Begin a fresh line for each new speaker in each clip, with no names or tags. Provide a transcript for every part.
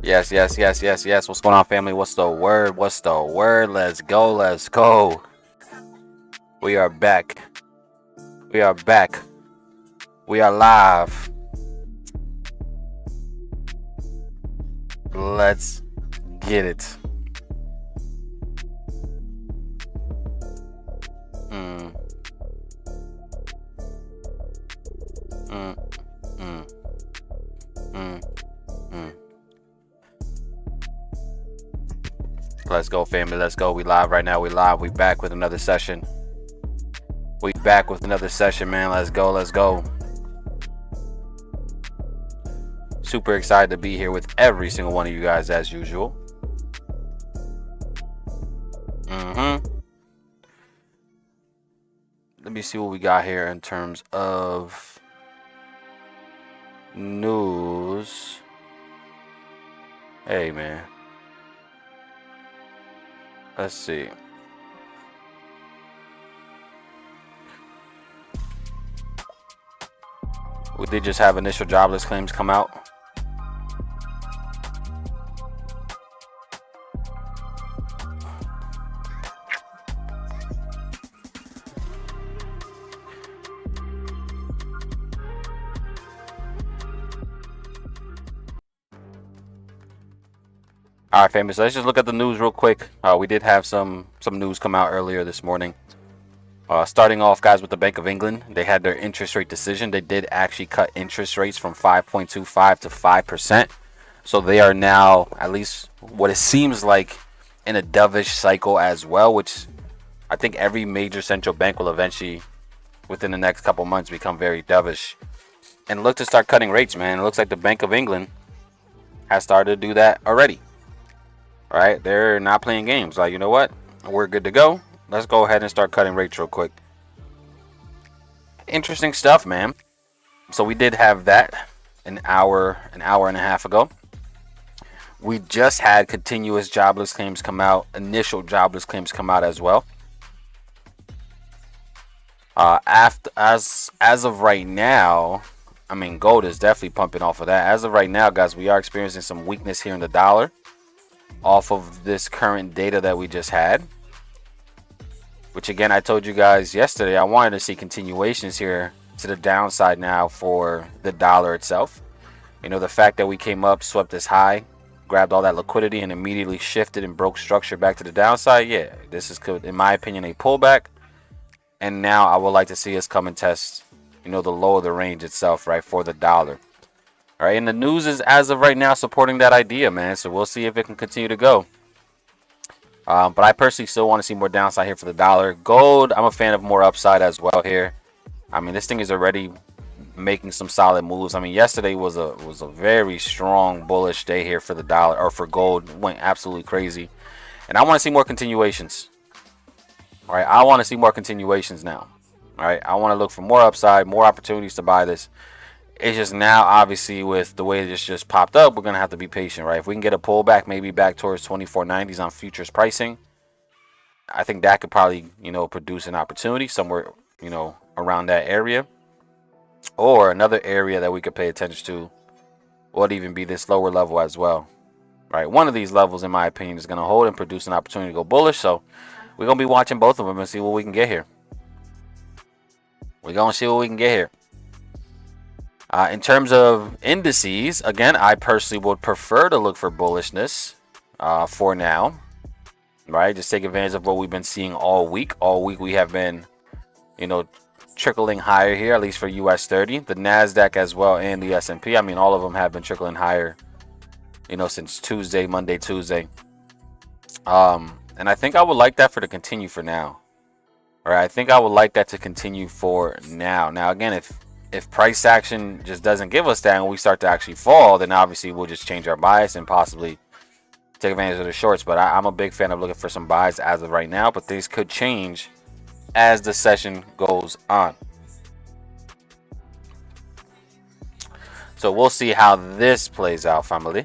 Yes, yes, yes, yes, yes. What's going on, family? What's the word? What's the word? Let's go, let's go. We are back. We are back. We are live. Let's get it. Mm. Mm. Mm. Mm. Mm. Let's go, family. Let's go. We live right now. We live. We back with another session. We back with another session, man. Let's go. Let's go. Super excited to be here with every single one of you guys as usual. Let me see what we got here in terms of news. Hey, man. Let's see. We did just have initial jobless claims come out. All right, famous. Let's just look at the news real quick. We did have some news come out earlier this morning. Starting off, guys, with the Bank of England, they had their interest rate decision. They did actually cut interest rates from 5.25 to 5%. So they are now, at least what it seems like, in a dovish cycle as well, which I think every major central bank will eventually, within the next couple months, become very dovish and look to start cutting rates, man. It looks like the Bank of England has started to do that already. All right, they're not playing games. Like, you know what? We're good to go. Let's go ahead and start cutting rates real quick. Interesting stuff, man. So we did have that an hour and a half ago. We just had continuous jobless claims come out, initial jobless claims come out as well. As of right now, I mean, gold is definitely pumping off of that. As of right now, guys, we are experiencing some weakness here in the dollar off of this current data that we just had, which again, I told you guys yesterday, I wanted to see continuations here to the downside now for the dollar itself. You know, the fact that we came up, swept this high, grabbed all that liquidity and immediately shifted and broke structure back to the downside. Yeah, this is, in my opinion, a pullback. And now I would like to see us come and test, you know, the low of the range itself, right, for the dollar. All right, and the news is, as of right now, supporting that idea, man. So we'll see if it can continue to go. But I personally still want to see more downside here for the dollar. Gold, I'm a fan of more upside as well here. I mean, this thing is already making some solid moves. I mean, yesterday was a very strong bullish day here for the dollar, or for gold. It went absolutely crazy. And I want to see more continuations. All right, I want to see more continuations now. All right, I want to look for more upside, more opportunities to buy this. It's just now, obviously, with the way this just popped up, we're going to have to be patient, right? If we can get a pullback, maybe back towards 24.90s on futures pricing, I think that could probably, you know, produce an opportunity somewhere, you know, around that area. Or another area that we could pay attention to would even be this lower level as well, right? One of these levels, in my opinion, is going to hold and produce an opportunity to go bullish. So we're going to be watching both of them and see what we can get here. We're going to see what we can get here. In terms of indices, again, I personally would prefer to look for bullishness for now, right? Just take advantage of what we've been seeing all week. All week we have been, you know, trickling higher here, at least for US 30, the NASDAQ as well, and the S&P. I mean, all of them have been trickling higher, you know, since Tuesday, Monday, Tuesday. And I think I would like that for to continue for now. All right, I think I would like that to continue for now. Now, again, if price action just doesn't give us that and we start to actually fall, then obviously we'll just change our bias and possibly take advantage of the shorts. But I'm a big fan of looking for some buys as of right now, but things could change as the session goes on. So we'll see how this plays out, family.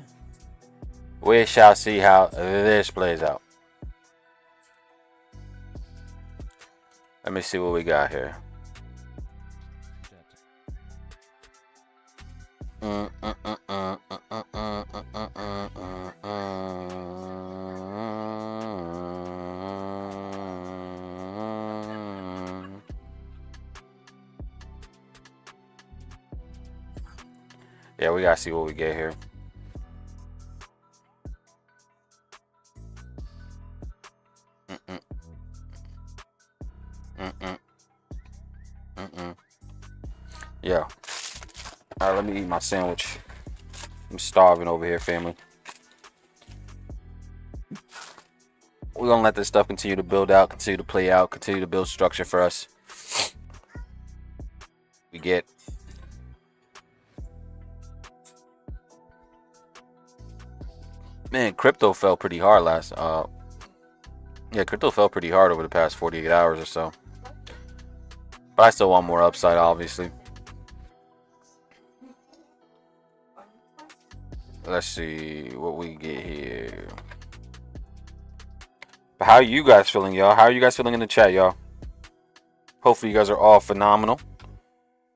We shall see how this plays out. Let me see what we got here. Yeah, we gotta see what we get here. Mm-mm. Mm-mm. Mm-mm. Yeah. All right, let me eat my sandwich. I'm starving over here, family. We're gonna let this stuff continue to build out, continue to play out, continue to build structure for us. We get man, crypto fell pretty hard last yeah, crypto fell pretty hard over the past 48 hours or so. But I still want more upside, obviously. Let's see what we get here. But how are you guys feeling, y'all? How are you guys feeling in the chat, y'all? Hopefully you guys are all phenomenal.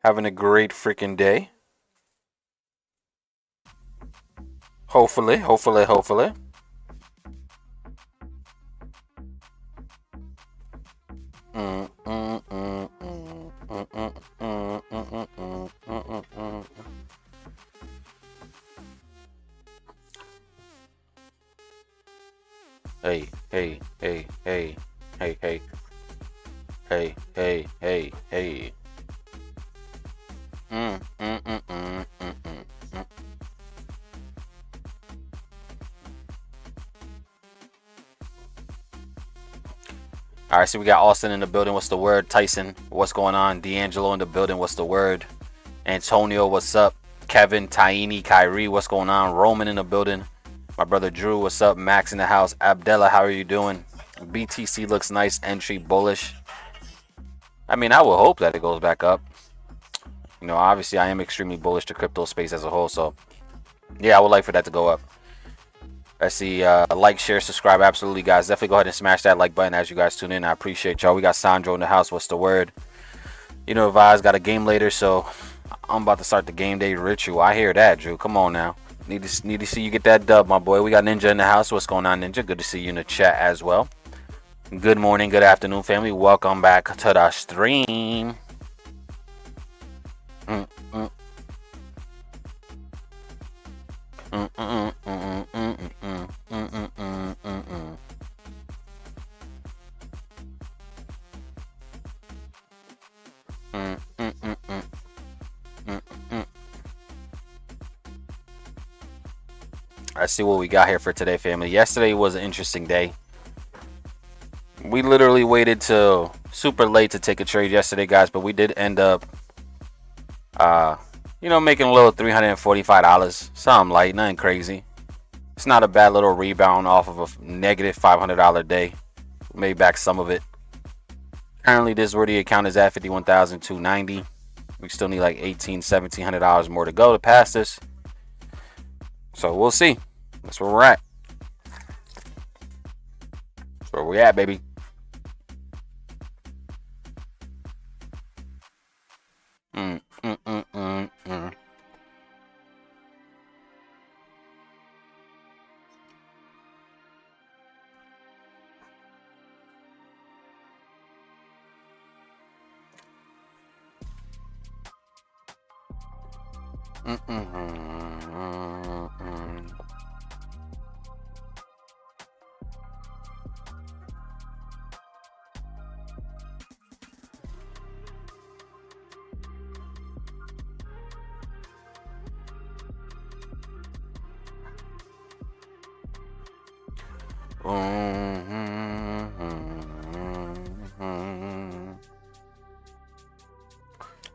Having a great freaking day. Hopefully. Hey. All right, so we got Austin in the building. What's the word? Tyson, what's going on? D'Angelo in the building. What's the word? Antonio, what's up? Kevin, Taini, Kyrie, what's going on? Roman in the building. My brother Drew, what's up? Max in the house. Abdella, how are you doing? BTC looks nice. Entry bullish. I mean, I will hope that it goes back up. You know, obviously, I am extremely bullish to crypto space as a whole. So, yeah, I would like for that to go up. Let's see. Like, share, subscribe. Absolutely, guys. Definitely go ahead and smash that like button as you guys tune in. I appreciate y'all. We got Sandro in the house. What's the word? You know, Vaz got a game later, so I'm about to start the game day ritual. I hear that, Drew. Come on now. Need to see you get that dub, my boy. We got Ninja in the house. What's going on, Ninja? Good to see you in the chat as well. Good morning, good afternoon, family. Welcome back to the stream. Let's see what we got here for today, family. Yesterday was an interesting day. We literally waited till super late to take a trade yesterday, guys, but we did end up you know, making a little $345. Something light, nothing crazy. It's not a bad little rebound off of a negative $500 day. Made back some of it. Currently, this is where the account is at, $51,290. We still need like $1,700 more to go to pass this. So we'll see. That's where we're at. That's where we're at, baby.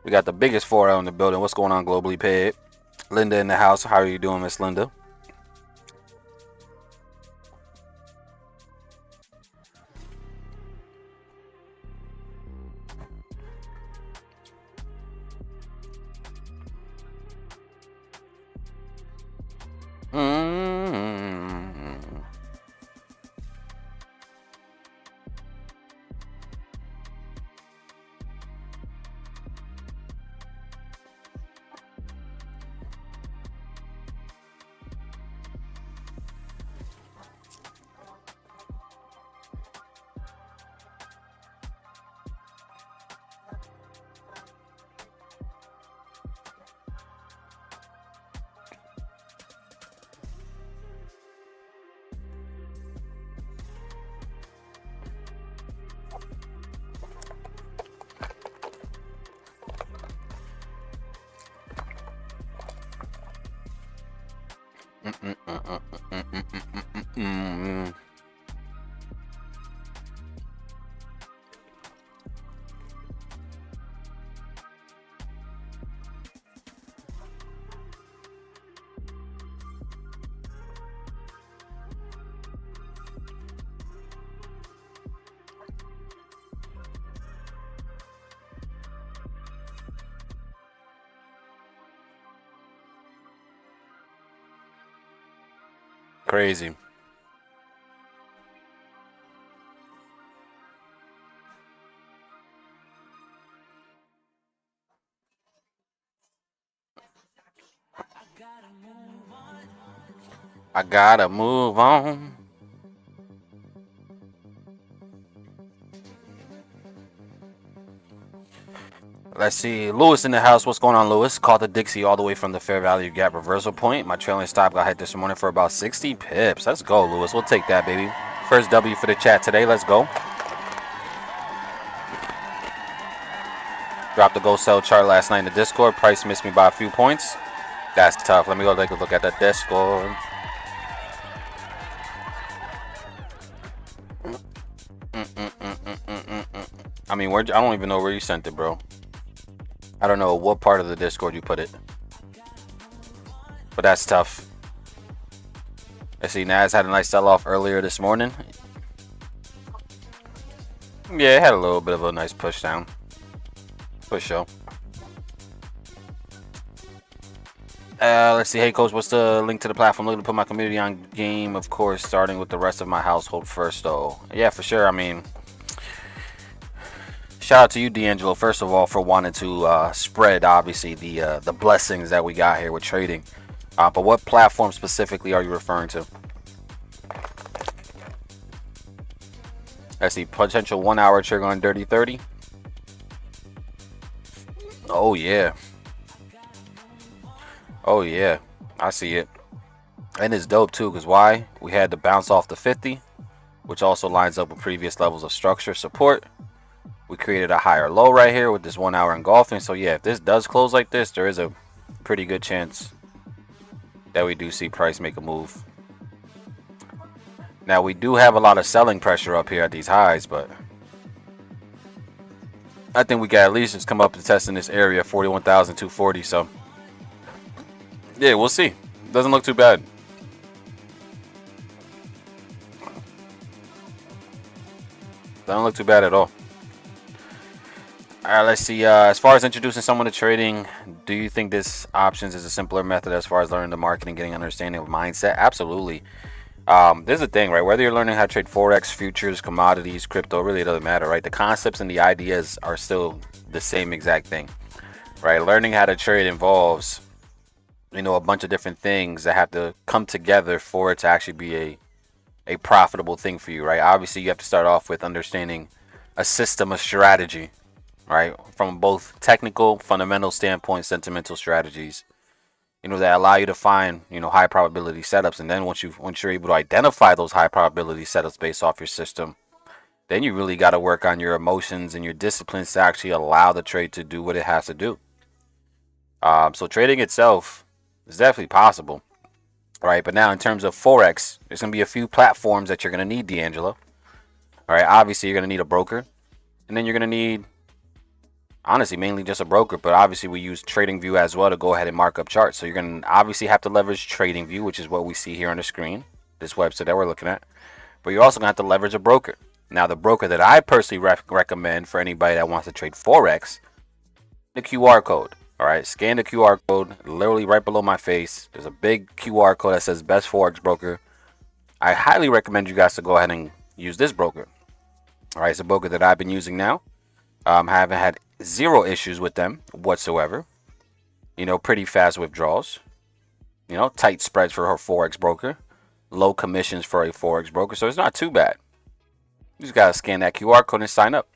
We got the biggest 4L in the building. What's going on, Globally Paid? Linda in the house. How are you doing, Miss Linda? Crazy. I gotta move on. Let's see. Lewis in the house. What's going on, Lewis? Caught the Dixie all the way from the fair value gap reversal point. My trailing stop got hit this morning for about 60 pips. Let's go, Lewis. We'll take that, baby. First W for the chat today. Let's go. Dropped the go sell chart last night in the Discord. Price missed me by a few points. That's tough. Let me go take a look at that Discord. I mean, I don't even know where you sent it, bro. I don't know what part of the Discord you put it. But that's tough. I see Nas had a nice sell-off earlier this morning. Yeah, it had a little bit of a nice push down. For sure. Let's see. Hey, Coach, what's the link to the platform? Looking to put my community on game, of course, starting with the rest of my household first, though. Yeah, for sure. I mean, shout out to you, D'Angelo, first of all, for wanting to spread, obviously, the blessings that we got here with trading. But what platform specifically are you referring to? Let's see. Potential 1 hour trigger on Dirty 30. Oh, yeah. Oh, yeah. I see it. And it's dope, too, because why? We had to bounce off the 50, which also lines up with previous levels of structure support. We created a higher low right here with this 1 hour engulfing. So, yeah, if this does close like this, there is a pretty good chance that we do see price make a move. Now, we do have a lot of selling pressure up here at these highs, but I think we got at least just come up to test in this area, 41,240. So, yeah, we'll see. Doesn't look too bad. Doesn't look too bad at all. All right, let's see. As far as introducing someone to trading, do you think this options is a simpler method as far as learning the market and getting understanding of mindset? Absolutely. There's a thing, right? Whether you're learning how to trade Forex, futures, commodities, crypto, really doesn't matter, right? The concepts and the ideas are still the same exact thing, right? Learning how to trade involves, you know, a bunch of different things that have to come together for it to actually be a profitable thing for you, right? Obviously, you have to start off with understanding a system of strategy, right? From both technical, fundamental standpoint, sentimental strategies, you know, that allow you to find, you know, high probability setups. And then once you're able to identify those high probability setups based off your system, then you really got to work on your emotions and your disciplines to actually allow the trade to do what it has to do. So trading itself is definitely possible, right? But now in terms of Forex, there's going to be a few platforms that you're going to need, D'Angelo. All right, obviously you're going to need a broker, and then you're going to need, honestly, mainly just a broker, but obviously we use TradingView as well to go ahead and mark up charts. So you're going to obviously have to leverage TradingView, which is what we see here on the screen, this website that we're looking at. But you're also going to have to leverage a broker. Now, the broker that I personally recommend for anybody that wants to trade Forex, the QR code. All right, scan the QR code, literally right below my face. There's a big QR code that says Best Forex Broker. I highly recommend you guys to go ahead and use this broker. All right, it's a broker that I've been using now. I haven't had zero issues with them whatsoever. You know, pretty fast withdrawals. You know, tight spreads for her Forex broker. Low commissions for a Forex broker. So it's not too bad. You just got to scan that QR code and sign up.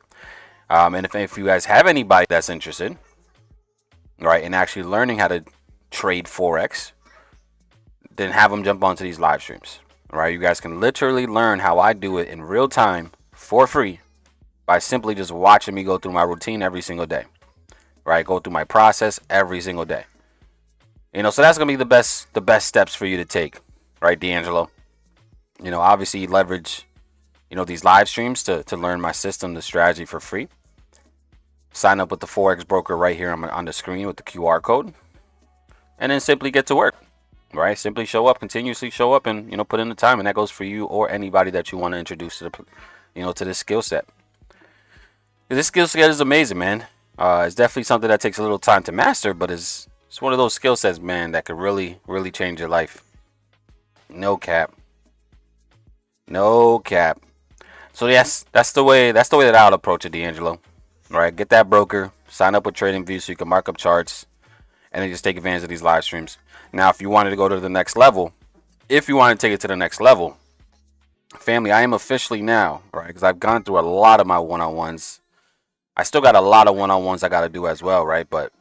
And if you guys have anybody that's interested, right, in actually learning how to trade Forex, then have them jump onto these live streams. All right, you guys can literally learn how I do it in real time for free by simply just watching me go through my routine every single day. Right, go through my process every single day. You know, so that's gonna be the best steps for you to take right, D'Angelo? You know, obviously leverage, you know, these live streams to learn my system, the strategy for free. Sign up with the Forex broker right here on the screen with the QR code, and then simply get to work. Right? Simply show up, continuously show up, and you know, put in the time, and that goes for you or anybody that you want to introduce to the, you know, to this skill set. This skill set is amazing, man. It's definitely something that takes a little time to master, but it's one of those skill sets, man, that could really change your life. No cap. No cap. So yes, that's the way that I'll approach it, D'Angelo. All right, get that broker, sign up with TradingView so you can mark up charts, and then just take advantage of these live streams. Now, if you wanted to go to the next level, if you want to take it to the next level, family, I am officially now, right? Because I've gone through a lot of my one-on-ones. I still got a lot of one-on-ones I got to do as well, right? But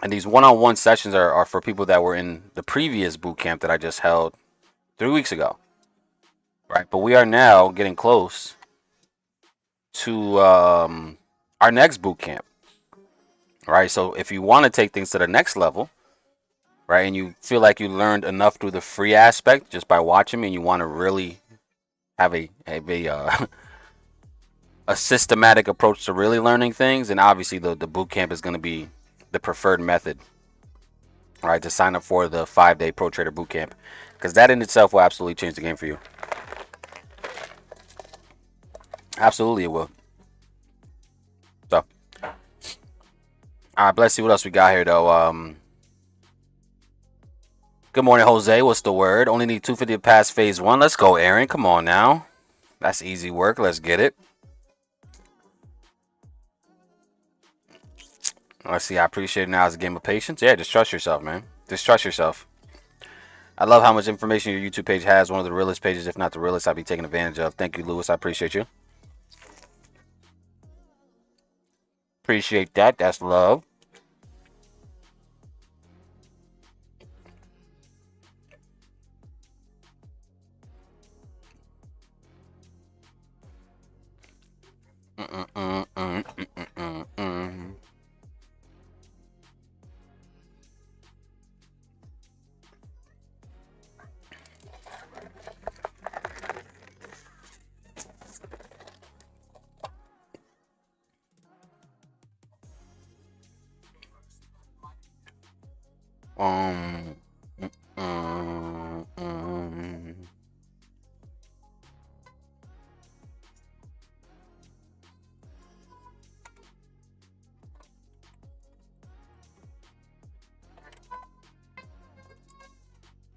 and these one-on-one sessions are for people that were in the previous boot camp that I just held 3 weeks ago, right? But we are now getting close to our next boot camp, right? So if you want to take things to the next level, right, and you feel like you learned enough through the free aspect just by watching me, and you want to really have a systematic approach to really learning things, and obviously the boot camp is going to be the preferred method, right, to sign up for the 5-day Pro Trader boot camp, because that in itself will absolutely change the game for you. Absolutely, it will. So, all right, let's see what else we got here, though. Good morning, Jose. What's the word? Only need 250 to pass phase 1. Let's go, Aaron. Come on now. That's easy work. Let's get it. Let's see. I appreciate it. Now it's a game of patience. Yeah, just trust yourself, man. Just trust yourself. I love how much information your YouTube page has. One of the realest pages, if not the realest, I'll be taking advantage of. Thank you, Lewis. I appreciate you. Appreciate that. That's love. Um, um, um.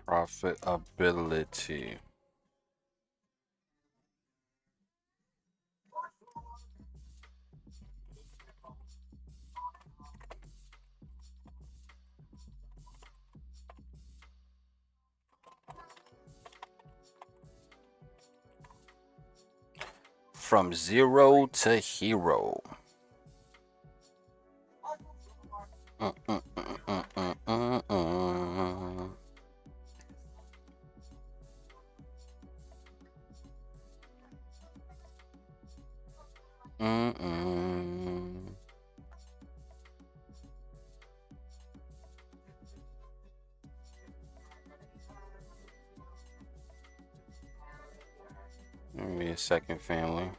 Profitability. From zero to hero. Mm, mm, mm, mm, mm, mm, mm. Mm-mm. Give me a second, family.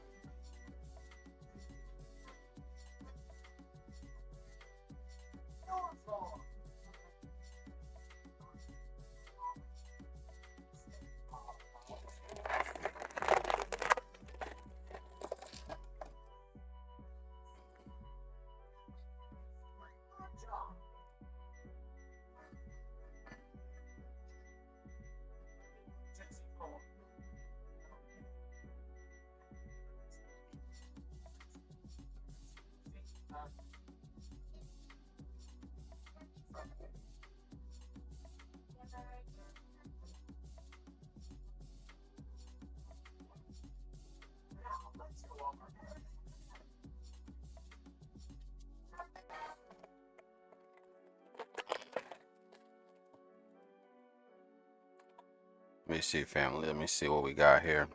Let me see, family. Let me see what we got here.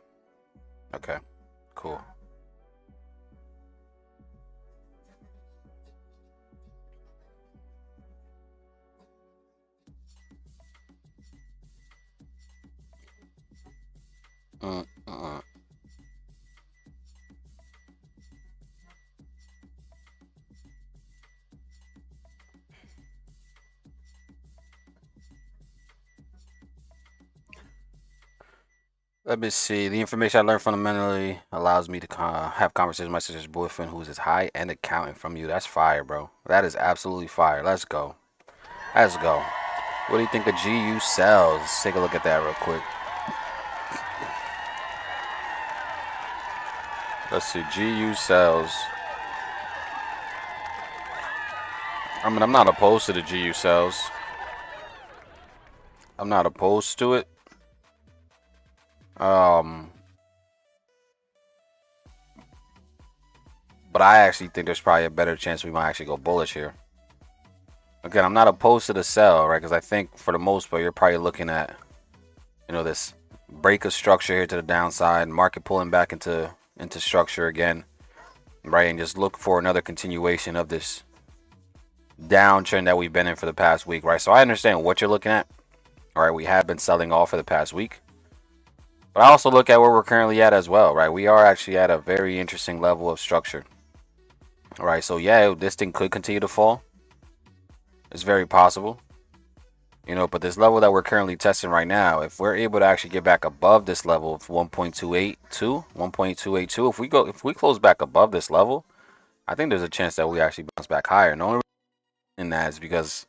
Okay, cool. Let me see. The information I learned fundamentally allows me to have conversations with my sister's boyfriend, who's his high-end accountant from you. That's fire, bro. That is absolutely fire. Let's go. Let's go. What do you think of GU sells? Let's take a look at that real quick. Let's see. GU sells. I mean, I'm not opposed to the GU cells. I'm not opposed to it. But I actually think there's probably a better chance we might actually go bullish here. Again, I'm not opposed to the sell, right? Because I think for the most part, you're probably looking at, you know, this break of structure here to the downside, market pulling back into structure again, right? And just look for another continuation of this downtrend that we've been in for the past week, right? So I understand what you're looking at. All right, we have been selling off for the past week. But I also look at where we're currently at as well, right? We are actually at a very interesting level of structure. All right, so yeah, this thing could continue to fall. It's very possible. You know, but this level that we're currently testing right now, if we're able to actually get back above this level of 1.282, 1.282, if we close back above this level, I think there's a chance that we actually bounce back higher. And the only reason in that is because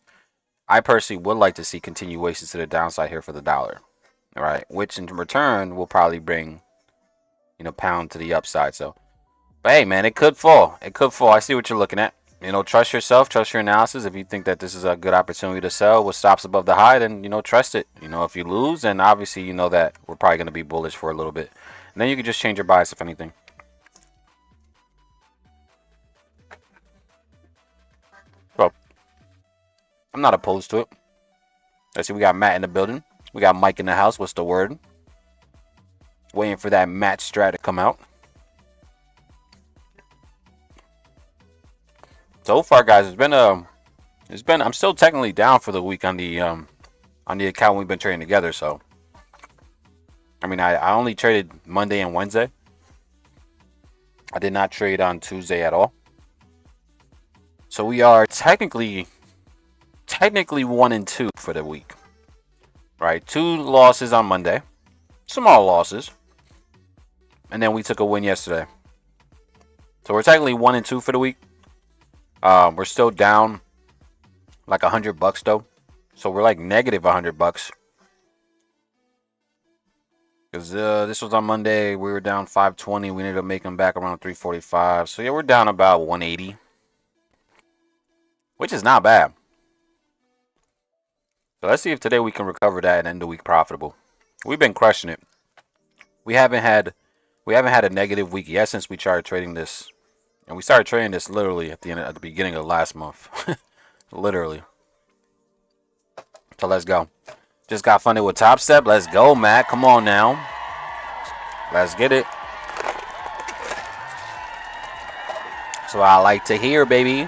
I personally would like to see continuations to the downside here for the dollar. All right, which in return will probably bring, you know, pound to the upside. So, but hey, man, it could fall. It could fall. I see what you're looking at. You know, trust yourself, trust your analysis. If you think that this is a good opportunity to sell with stops above the high, then, you know, trust it. You know, if you lose, then obviously you know that we're probably going to be bullish for a little bit. And then you can just change your bias if anything. Well, I'm not opposed to it. Let's see, we got Matt in the building. We got Mike in the house. What's the word? Waiting for that Matt strat to come out. So far, guys, I'm still technically down for the week on the account we've been trading together. So, I mean, I only traded Monday and Wednesday. I did not trade on Tuesday at all. So we are technically 1-2 for the week. Right, 2 losses on Monday, small losses, and then we took a win yesterday. So we're technically 1-2 for the week. We're still down like $100 though, so we're like negative $100. Because this was on Monday, we were down 520. We ended up making back around 345. So yeah, we're down about 180, which is not bad. So let's see if today we can recover that and end the week profitable. We've been crushing it. We haven't had a negative week yet since we started trading this, and we started trading this literally at the beginning of last month, literally. So let's go. Just got funded with Top Step. Let's go, Matt. Come on now. Let's get it. So I like to hear, baby.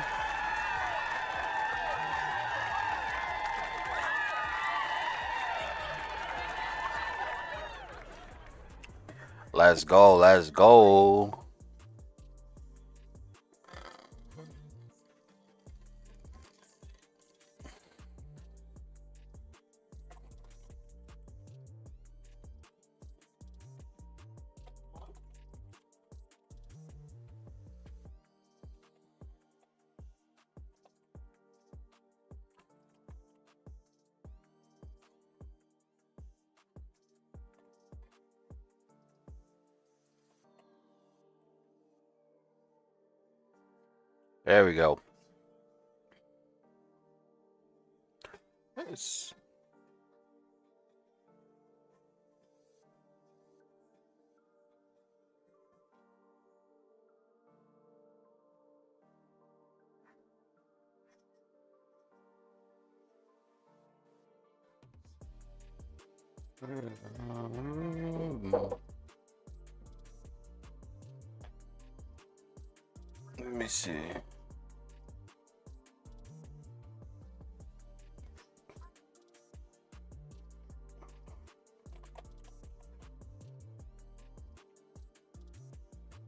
Let's go. Let's go. There we go. It's... Let me see.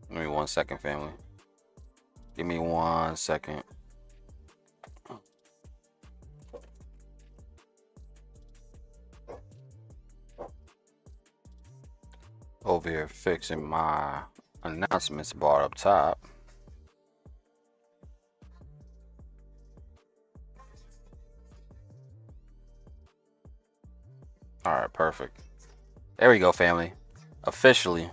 Give me 1 second, family. Give me 1 second. Over here fixing my announcements bar up top. All right, perfect. There we go, family. Officially,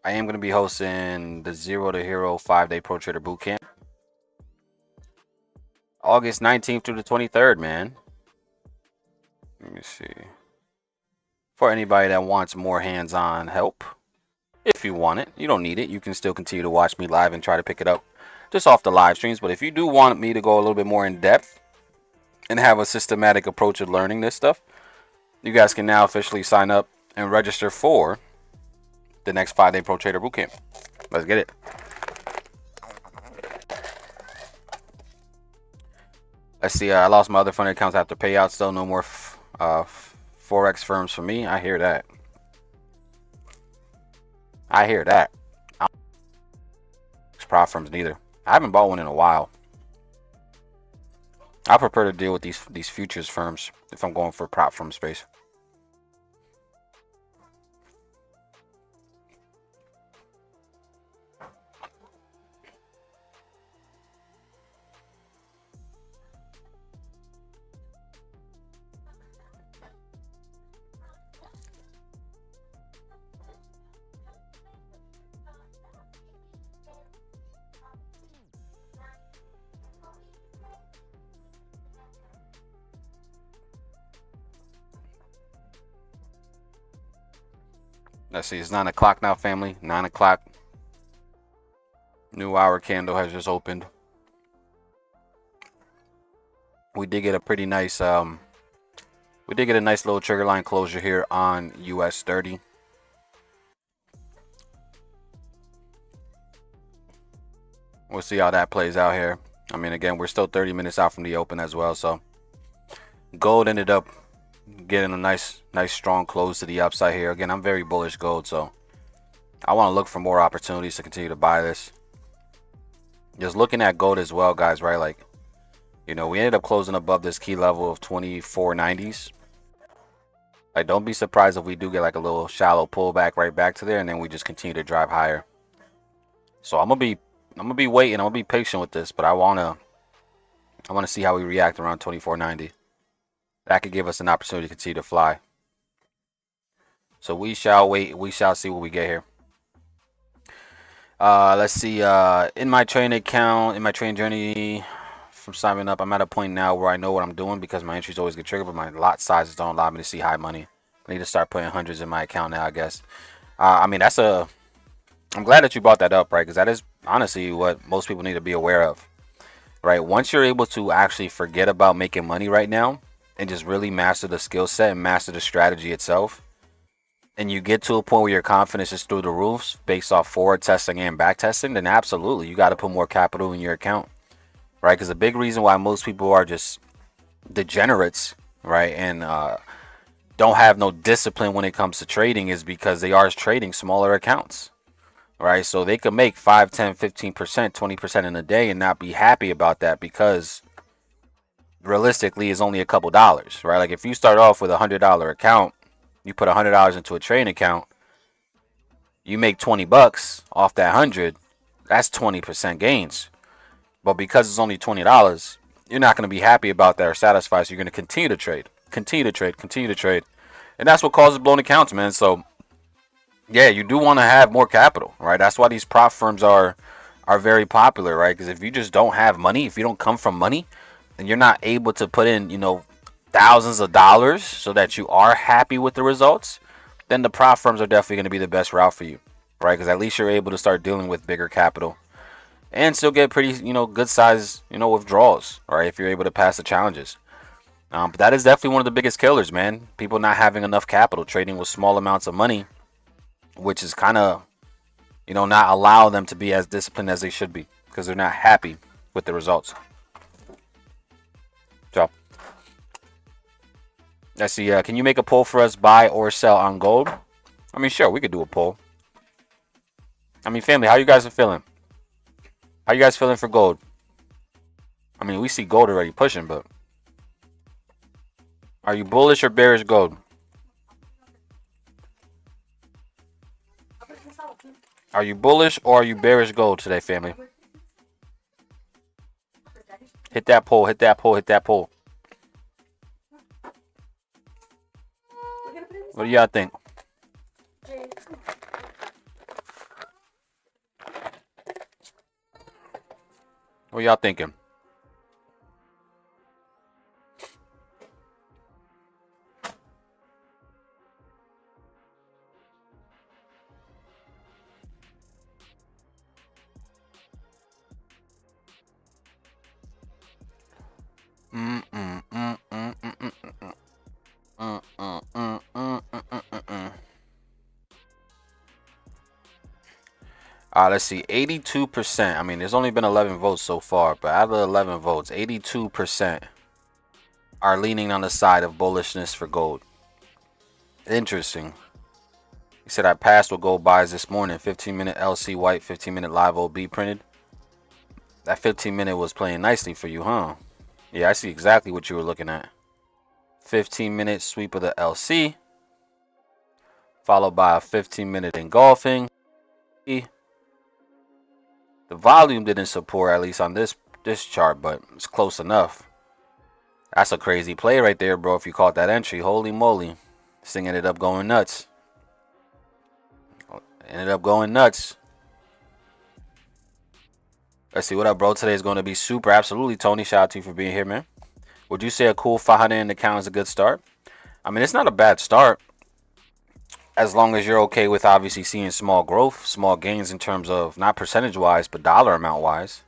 I am going to be hosting the Zero to Hero 5-day Pro Trader Bootcamp. August 19th through the 23rd, man. Let me see. For anybody that wants more hands-on help, if you want it, you don't need it. You can still continue to watch me live and try to pick it up just off the live streams. But if you do want me to go a little bit more in depth and have a systematic approach of learning this stuff, you guys can now officially sign up and register for the next 5-day Pro Trader Bootcamp. Let's get it. Let's see. I lost my other funded accounts after payouts. Still no more Forex firms for me. I hear that. I hear that. Prop firms neither. I haven't bought one in a while. I prefer to deal with these futures firms if I'm going for prop firm space. Let's see, it's 9 o'clock now, family. 9 o'clock. New hour candle has just opened. We did get a pretty nice we did get a nice little trigger line closure here on US 30. We'll see how that plays out here. I mean, again, we're still 30 minutes out from the open as well, so gold ended up getting a nice strong close to the upside here. Again, I'm very bullish gold, so I want to look for more opportunities to continue to buy this. Just looking at gold as well, guys, right? Like, you know, we ended up closing above this key level of 2490s. Like, don't be surprised if we do get like a little shallow pullback right back to there, and then we just continue to drive higher. So I'm gonna be waiting. I'm gonna be patient with this, but I wanna see how we react around 2490. That could give us an opportunity to continue to fly. So we shall wait. We shall see what we get here. Let's see. In my trading account, in my trading journey from signing up, I'm at a point now where I know what I'm doing because my entries always get triggered, but my lot sizes don't allow me to see high money. I need to start putting hundreds in my account now, I guess. I mean, I'm glad that you brought that up, right? Because that is honestly what most people need to be aware of, right? Once you're able to actually forget about making money right now and just really master the skill set and master the strategy itself, and you get to a point where your confidence is through the roofs based off forward testing and back testing, then absolutely you got to put more capital in your account, right? Because the big reason why most people are just degenerates, right, and don't have no discipline when it comes to trading is because they are trading smaller accounts, right? So they could make 5, 10, 15%, 20% in a day and not be happy about that because realistically it's only a couple dollars, right? Like if you start off with $100 account, you put $100 into a trading account, you make 20 bucks off that 100, that's 20% gains. But because it's only $20, you're not going to be happy about that or satisfied, so you're going to continue to trade, continue to trade, and that's what causes blown accounts, man. So yeah, you do want to have more capital, right? That's why these prop firms are very popular, right? Because if you just don't have money, if you don't come from money, and you're not able to put in, you know, thousands of dollars so that you are happy with the results, then the prop firms are definitely going to be the best route for you, right? Because at least you're able to start dealing with bigger capital and still get pretty, you know, good size, you know, withdrawals, right? If you're able to pass the challenges. But that is definitely one of the biggest killers, man. People not having enough capital, trading with small amounts of money, which is kind of, you know, not allow them to be as disciplined as they should be because they're not happy with the results. So let's see. Can you make a poll for us, buy or sell on gold? I mean, sure, we could do a poll. I mean, family, how you guys are feeling? How you guys feeling for gold? I mean, we see gold already pushing, but are you bullish or bearish gold? Are you bullish or are you bearish gold today, family? Hit that poll, hit that poll, hit that poll. What do y'all think? What y'all thinking? Let's see. 82%. I mean, there's only been 11 votes so far, but out of the 11 votes, 82% are leaning on the side of bullishness for gold. Interesting. He said I passed with gold buys this morning. 15-minute LC white, 15-minute live OB printed. That 15-minute was playing nicely for you, huh? Yeah, I see exactly what you were looking at. 15-minute sweep of the LC, followed by a 15-minute engulfing. The volume didn't support, at least on this chart, but it's close enough. That's a crazy play right there, bro. If you caught that entry, holy moly, this thing ended up going nuts. Let's see, what up, bro? Today is going to be super. Absolutely, Tony. Shout out to you for being here, man. Would you say a cool 500 in the account is a good start? I mean, it's not a bad start, as long as you're okay with obviously seeing small growth, small gains in terms of not percentage wise, but dollar amount wise.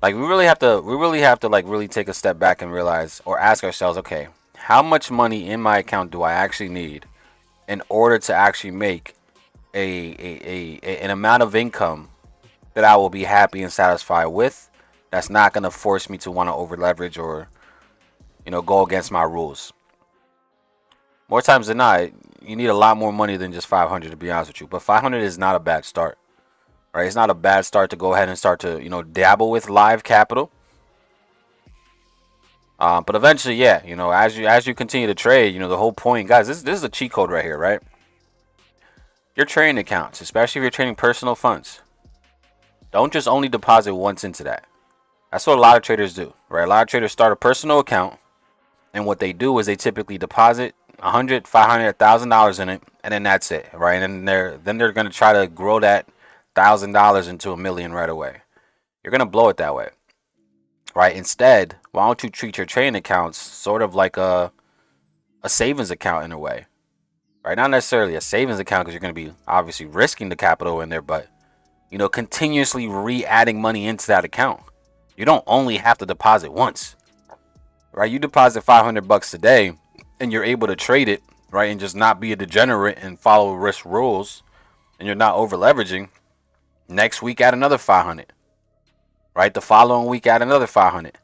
Like we really have to like really take a step back and realize, or ask ourselves, okay, how much money in my account do I actually need in order to actually make an amount of income that I will be happy and satisfied with, that's not going to force me to want to over leverage or, you know, go against my rules. More times than not, you need a lot more money than just 500, to be honest with you. But 500 is not a bad start, right? It's not a bad start to go ahead and start to, you know, dabble with live capital. But eventually, yeah, you know, as you continue to trade, you know, the whole point, guys, this is a cheat code right here, right? Your trading accounts, especially if you're trading personal funds, don't just only deposit once into that. That's what a lot of traders do, right? A lot of traders start a personal account, and what they do is they typically deposit $100, $500, $1,000 in it, and then that's it, right? And then they're gonna try to grow that $1,000 into $1 million right away. You're gonna blow it that way, right? Instead, why don't you treat your trading accounts sort of like a savings account in a way, right? Not necessarily a savings account because you're gonna be obviously risking the capital in there, but you know, continuously re-adding money into that account. You don't only have to deposit once, right? You deposit $500 today, and you're able to trade it, right, and just not be a degenerate and follow risk rules, and you're not over leveraging. Next week, add another 500, right? The following week, add another 500,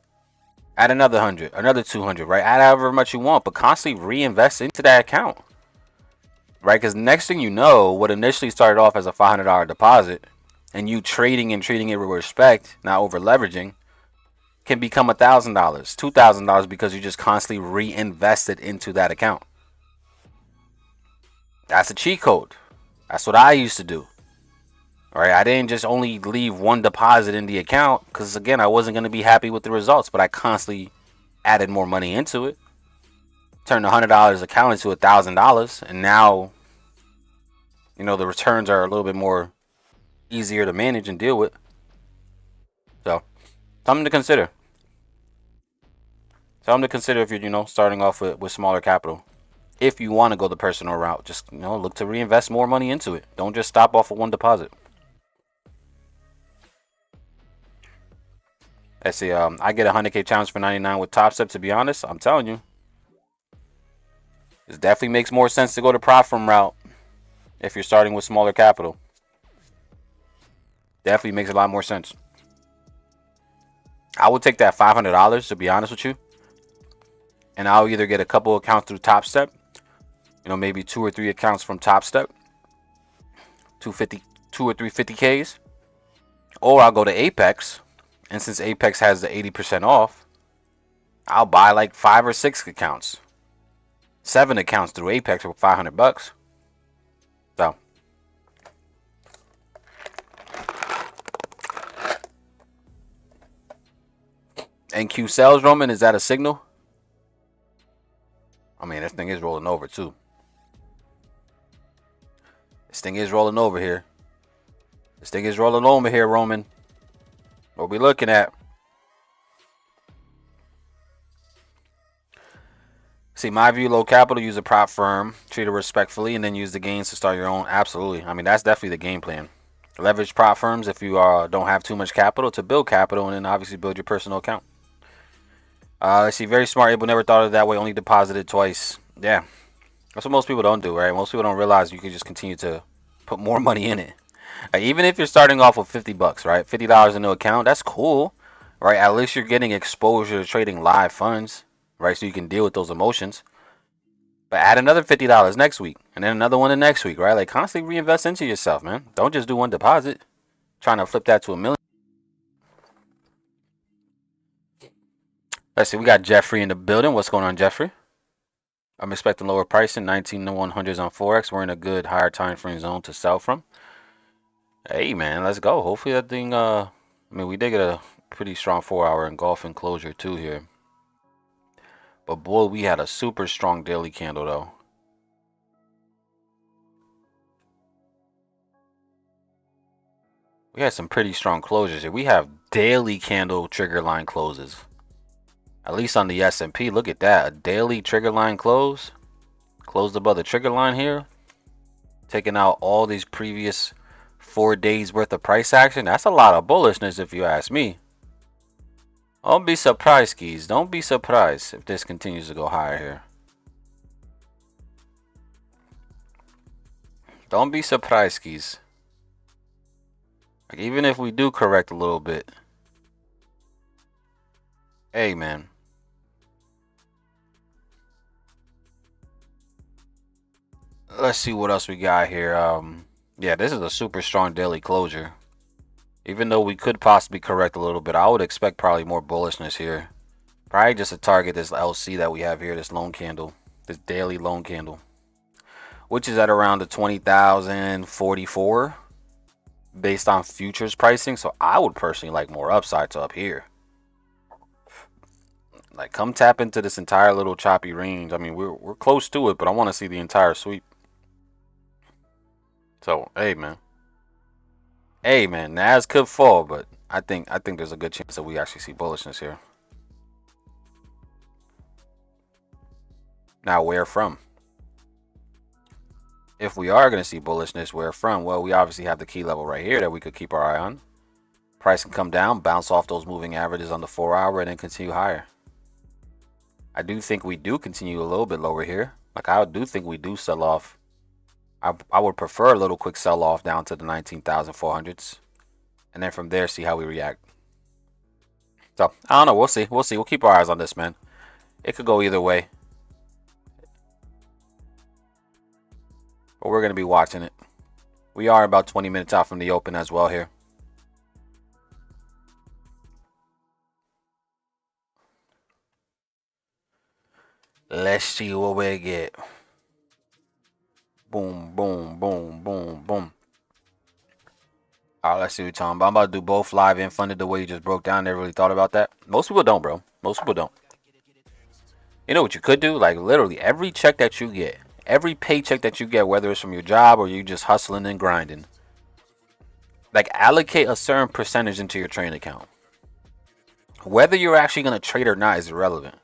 add another 100, another 200, right? Add however much you want, but constantly reinvest into that account, right? Because next thing you know, what initially started off as a $500 deposit, and you trading and treating it with respect, not over leveraging, can become $1,000, $2,000 because you just constantly reinvested into that account. That's a cheat code. That's what I used to do. All right, I didn't just only leave one deposit in the account because, again, I wasn't going to be happy with the results, but I constantly added more money into it. Turned $100 account into $1,000, and now, you know, the returns are a little bit more easier to manage and deal with. So, something to consider. Something to consider if you're, you know, starting off with smaller capital. If you want to go the personal route, just, you know, look to reinvest more money into it. Don't just stop off of one deposit. Let's see. I get a 100K challenge for 99 with Top Step. To be honest, I'm telling you, it definitely makes more sense to go the prop firm route if you're starting with smaller capital. Definitely makes a lot more sense. I would take that $500, to be honest with you, and I'll either get a couple accounts through Top Step, you know, maybe 2 or 3 accounts from Top Step, 2 or 3 50Ks, or I'll go to Apex, and since Apex has the 80% off, I'll buy like 5 or 6 accounts, 7 accounts through Apex for $500. So NQ sells, Roman. Is that a signal? I mean, this thing is rolling over too. This thing is rolling over here. This thing is rolling over here, Roman. What we looking at? See, my view, low capital, use a prop firm, treat it respectfully, and then use the gains to start your own. Absolutely. I mean, that's definitely the game plan. Leverage prop firms if you don't have too much capital to build capital, and then obviously build your personal account. Let's see, very smart. Abel never thought of it that way, only deposited twice. Yeah, that's what most people don't do, right? Most people don't realize you can just continue to put more money in it. Even if you're starting off with 50 bucks, right? $50 in the account, that's cool, right? At least you're getting exposure to trading live funds, right? So you can deal with those emotions. But add another $50 next week, and then another one the next week, right? Like, constantly reinvest into yourself, man. Don't just do one deposit. Trying to flip that to $1 million. Let's see, we got Jeffrey in the building. What's going on, Jeffrey? I'm expecting lower pricing, 19 to 100s on Forex. We're in a good higher time frame zone to sell from. Hey, man, let's go. Hopefully that thing, I mean, we did get a pretty strong 4-hour engulfing closure too here. But boy, we had a super strong daily candle though. We had some pretty strong closures here. We have daily candle trigger line closes. At least on the S&P, look at that. A daily trigger line close. Closed above the trigger line here. Taking out all these previous 4 days worth of price action. That's a lot of bullishness if you ask me. Don't be surprised, skis. Don't be surprised if this continues to go higher here. Don't be surprised, skis. Like, even if we do correct a little bit. Hey, man. Let's see what else we got here. Yeah, this is a super strong daily closure. Even though we could possibly correct a little bit, I would expect probably more bullishness here. Probably just to target this LC that we have here, this loan candle, this daily loan candle, which is at around the 20,044 based on futures pricing. So I would personally like more upside to up here. Like, come tap into this entire little choppy range. I mean, we're close to it, but I want to see the entire sweep. So, hey, man. Hey, man, Nas could fall, but I think there's a good chance that we actually see bullishness here. Now, where from? If we are going to see bullishness, where from? Well, we obviously have the key level right here that we could keep our eye on. Price can come down, bounce off those moving averages on the 4-hour, and then continue higher. I do think we do continue a little bit lower here. Like, I do think we do sell off. I would prefer a little quick sell off down to the 19,400s, and then from there see how we react. So I don't know. We'll see. We'll see. We'll keep our eyes on this, man. It could go either way, but we're gonna be watching it. We are about 20 minutes out from the open as well here. Let's see what we get. Boom, boom, boom, boom, boom. All right, let's see what we're talking about. I'm about to do both live and funded the way you just broke down. Never really thought about that. Most people don't, bro. Most people don't. You know what you could do? Like, literally every check that you get, every paycheck that you get, whether it's from your job or you just hustling and grinding, like, allocate a certain percentage into your trading account. Whether you're actually going to trade or not is irrelevant.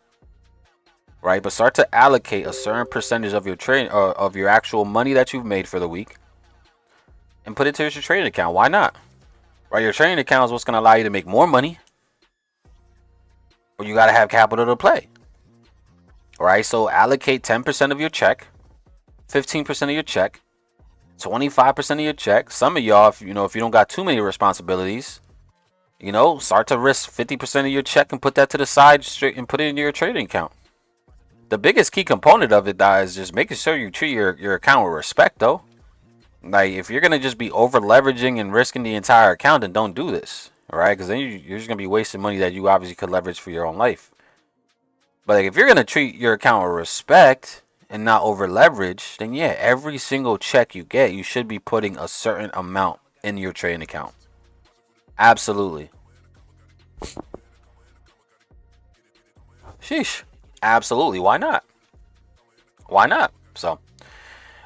Right, but start to allocate a certain percentage of your trade of your actual money that you've made for the week, and put it to your trading account. Why not? Right, your trading account is what's going to allow you to make more money, but you got to have capital to play. All right, so allocate 10% of your check, 15% of your check, 25% of your check. Some of y'all, if you don't got too many responsibilities, start to risk 50% of your check and put that to the side straight and put it into your trading account. The biggest key component of it, is just making sure you treat your account with respect, though. Like, if you're going to just be over leveraging and risking the entire account, then don't do this, all right? Because then you're just going to be wasting money that you obviously could leverage for your own life. But like, if you're going to treat your account with respect and not over leverage, then yeah, every single check you get, you should be putting a certain amount in your trading account. Absolutely. Sheesh. Absolutely. Why not? Why not? So, all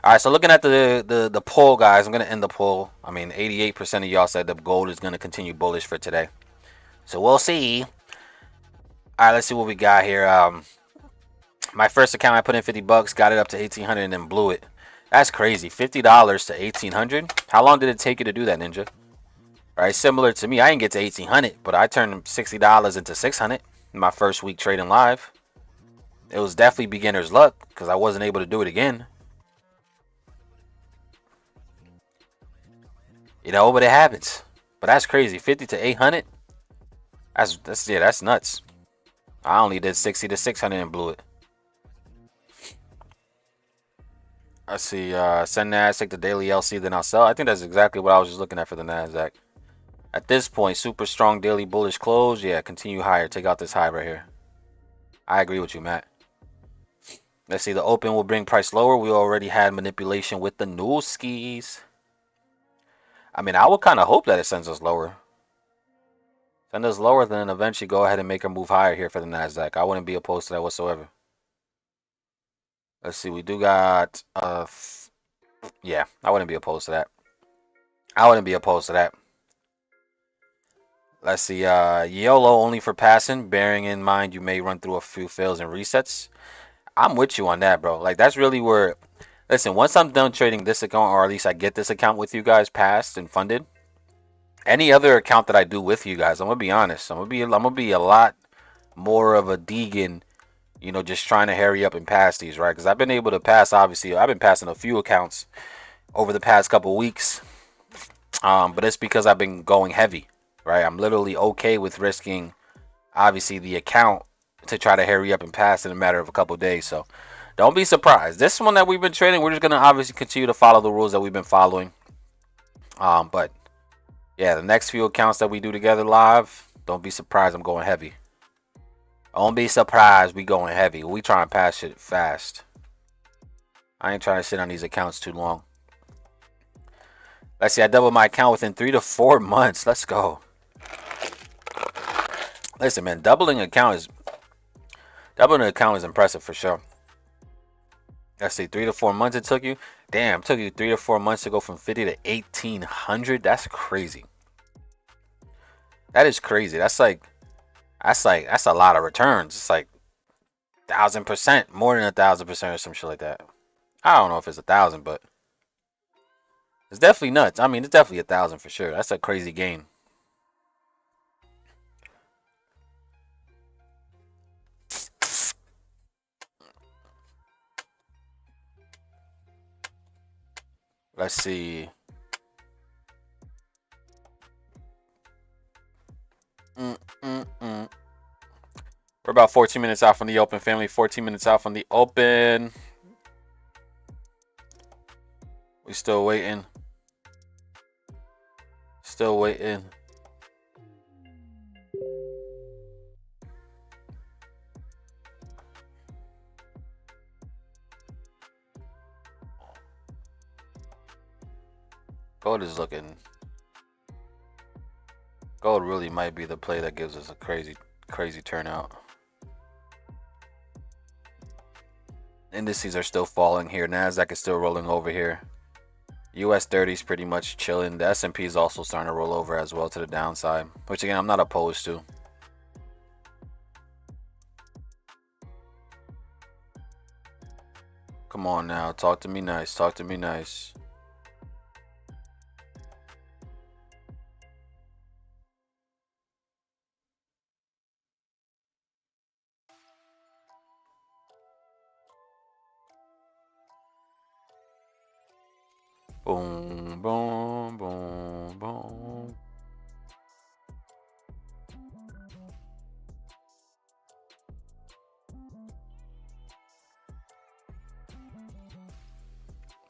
right. So looking at the poll, guys, I'm gonna end the poll. I mean, 88% of y'all said the gold is gonna continue bullish for today. So we'll see. All right. Let's see what we got here. My first account, I put in 50 bucks, got it up to 1800, and then blew it. That's crazy. $50 to 1800. How long did it take you to do that, Ninja? Right. Similar to me, I didn't get to 1800, but I turned $60 into 600 in my first week trading live. It was definitely beginner's luck because I wasn't able to do it again. You know, but it happens. But that's crazy. 50 to 800. That's nuts. I only did 60 to 600 and blew it. I see. Send Nasdaq to daily LC, then I'll sell. I think that's exactly what I was just looking at for the Nasdaq. At this point, super strong daily bullish close. Yeah, continue higher. Take out this high right here. I agree with you, Matt. Let's see. The open will bring price lower. We already had manipulation with the new skis. I mean, I would kind of hope that it sends us lower. Send us lower, then eventually go ahead and make her move higher here for the Nasdaq. I wouldn't be opposed to that whatsoever. Let's see. We do got yeah, I wouldn't be opposed to that. I wouldn't be opposed to that. Let's see. YOLO only for passing, bearing in mind you may run through a few fails and resets. I'm with you on that, bro. Like that's really where. Listen, once I'm done trading this account, or at least I get this account with you guys passed and funded, any other account that I do with you guys, I'm gonna be honest. I'm gonna be a lot more of a Deegan, you know, just trying to hurry up and pass these, right? Because I've been able to pass. Obviously, I've been passing a few accounts over the past couple weeks, but it's because I've been going heavy, right? I'm literally okay with risking, obviously, the account to try to hurry up and pass in a matter of a couple days. So don't be surprised. This one that we've been trading, we're just gonna obviously continue to follow the rules that we've been following. But yeah, the next few accounts that we do together live, don't be surprised. I'm going heavy. Don't be surprised we going heavy. We trying to pass shit fast. I ain't trying to sit on these accounts too long. Let's see, I doubled my account within 3 to 4 months. Let's go. Listen, man, doubling an account is impressive for sure. Let's see, 3 to 4 months it took you. Damn, it took you 3 to 4 months to go from 50 to 1800. That's crazy. That is crazy. That's a lot of returns. It's like 1000%, more than 1000% or some shit like that. I don't know if it's 1000, but it's definitely nuts. I mean, it's definitely 1000 for sure. That's a crazy game. Let's see. We're about 14 minutes out from the open, family. 14 minutes out from the open. We still waiting. Still waiting. Gold is looking. Gold really might be the play that gives us a crazy turnout. Indices are still falling here. Nasdaq is still rolling over here. US 30 is pretty much chilling. The S&P is also starting to roll over as well to the downside, which again I'm not opposed to. Come on now, talk to me nice. Talk to me nice. Boom, boom, boom, boom.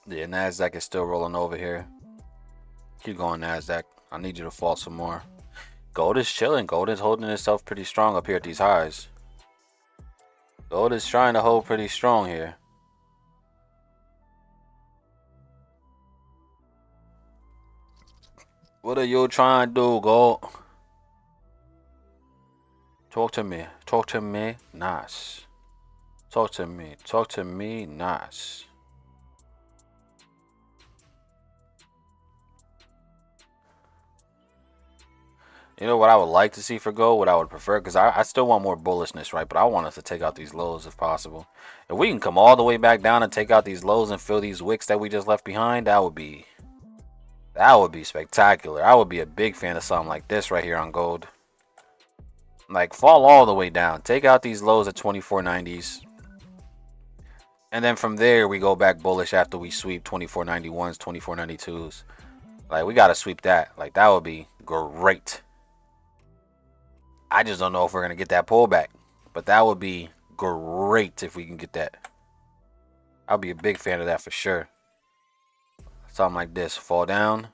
Yeah, Nasdaq is still rolling over here. Keep going, Nasdaq. I need you to fall some more. Gold is chilling. Gold is holding itself pretty strong up here at these highs. Gold is trying to hold pretty strong here. What are you trying to do, Gold? Talk to me. Talk to me. Nice. Talk to me. Talk to me. Nice. You know what I would like to see for gold? What I would prefer? Because I still want more bullishness, right? But I want us to take out these lows if possible. If we can come all the way back down and take out these lows and fill these wicks that we just left behind, that would be spectacular. I would be a big fan of something like this right here on gold. Like, fall all the way down. Take out these lows at 24.90s. And then from there, we go back bullish after we sweep 24.91s, 24.92s. Like, we got to sweep that. Like, that would be great. I just don't know if we're going to get that pullback. But that would be great if we can get that. I'll be a big fan of that for sure. Something like this. Fall down.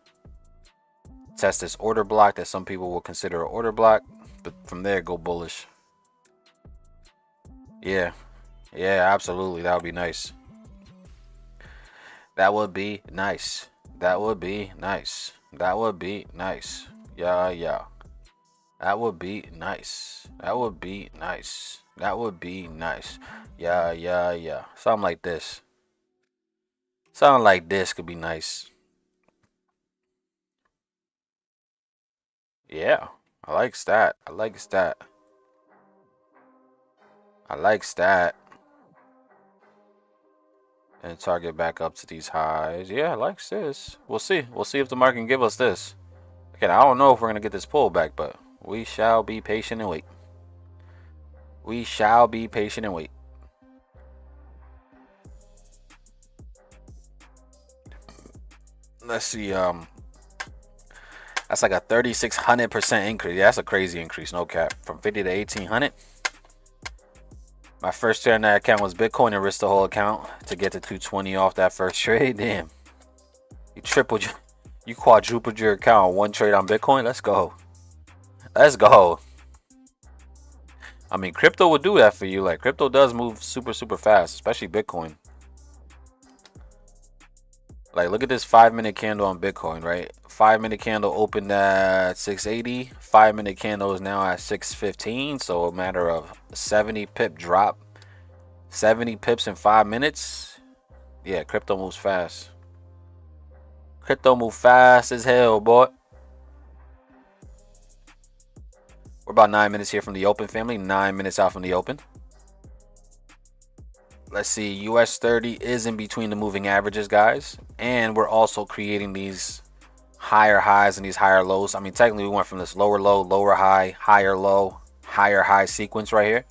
Test this order block that some people will consider an order block. But from there, go bullish. Yeah. Yeah, absolutely. That would be nice. That would be nice. That would be nice. That would be nice. Yeah, yeah. That would be nice. That would be nice. That would be nice. Yeah, yeah, yeah. Something like this. Something like this could be nice. Yeah. I like that. I like that. I like that. And target back up to these highs. Yeah, I like this. We'll see. We'll see if the market can give us this. Again, I don't know if we're going to get this pullback, but we shall be patient and wait. We shall be patient and wait. Let's see. That's like a 3,600% increase. Yeah, that's a crazy increase. No cap. From 50 to 1,800. My first trade on that account was Bitcoin and risked the whole account to get to 220 off that first trade. Damn. You quadrupled your account on one trade on Bitcoin. Let's go. Let's go. I mean, crypto would do that for you. Like, crypto does move super, super fast, especially Bitcoin. Like, look at this 5-minute candle on Bitcoin, right? 5-minute candle opened at 680. 5-minute candle is now at 615. So a matter of 70 pip drop. 70 pips in 5 minutes. Yeah, crypto moves fast. Crypto move fast as hell, boy. We're about 9 minutes here from the open, family. 9 minutes out from the open. Let's see. US 30 is in between the moving averages, guys. And we're also creating these higher highs and these higher lows. I mean, technically, we went from this lower low, lower high, higher low, higher high sequence right here.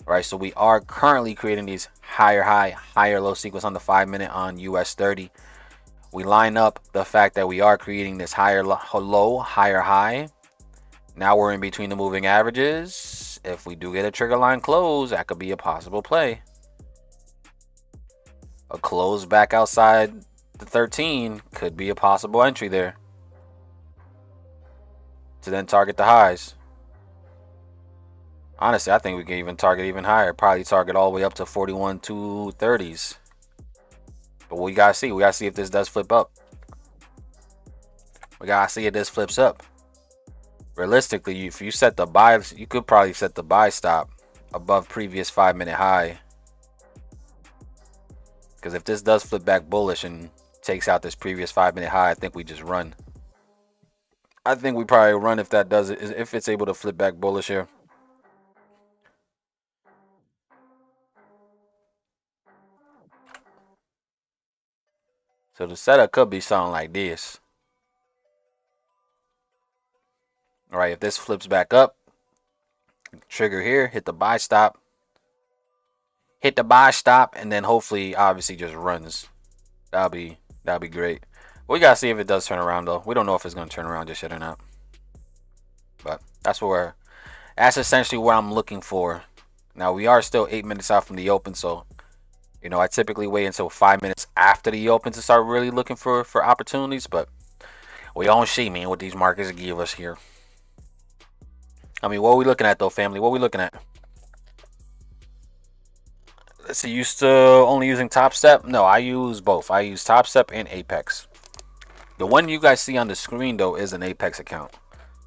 Right, so we are currently creating these higher high, higher low sequence on the 5-minute on US 30. We line up the fact that we are creating this higher low, higher high. Now we're in between the moving averages. If we do get a trigger line close, that could be a possible play. A close back outside the 13 could be a possible entry there. To then target the highs. Honestly, I think we can even target even higher. Probably target all the way up to 41,230s. But we gotta see. We gotta see if this does flip up. We gotta see if this flips up. Realistically, if you set the buy, you could probably set the buy stop above previous 5-minute high. Because if this does flip back bullish and takes out this previous 5-minute high, I think we just run. I think we probably run if that does it. If it's able to flip back bullish here. So the setup could be something like this. All right, if this flips back up, trigger here, hit the buy stop. Hit the buy stop, and then hopefully, obviously, just runs. That'll be great. We gotta see if it does turn around, though. We don't know if it's gonna turn around just yet or not. But that's essentially what I'm looking for. Now we are still 8 minutes out from the open, so you know, I typically wait until 5 minutes after the open to start really looking for opportunities, but we don't see, man, what these markets give us here. I mean, what are we looking at, though, family? What are we looking at? Let's see, you still only using Top Step? No, I use both. I use Top Step and Apex. The one you guys see on the screen, though, is an Apex account.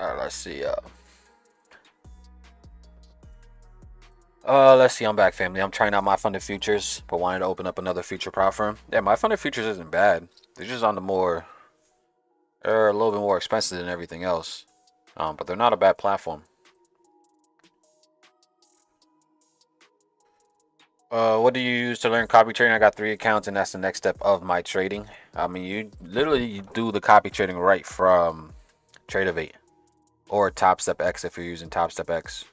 All right, let's see. Let's see. I'm back, family. I'm trying out my funded futures, but wanted to open up another future prop firm. Yeah, my funded futures isn't bad. They're just on the more, they're a little bit more expensive than everything else. But they're not a bad platform. What do you use to learn copy trading? I got 3 accounts, and that's the next step of my trading. I mean, you do the copy trading right from Tradeovate or Top Step X if you're using Top Step X.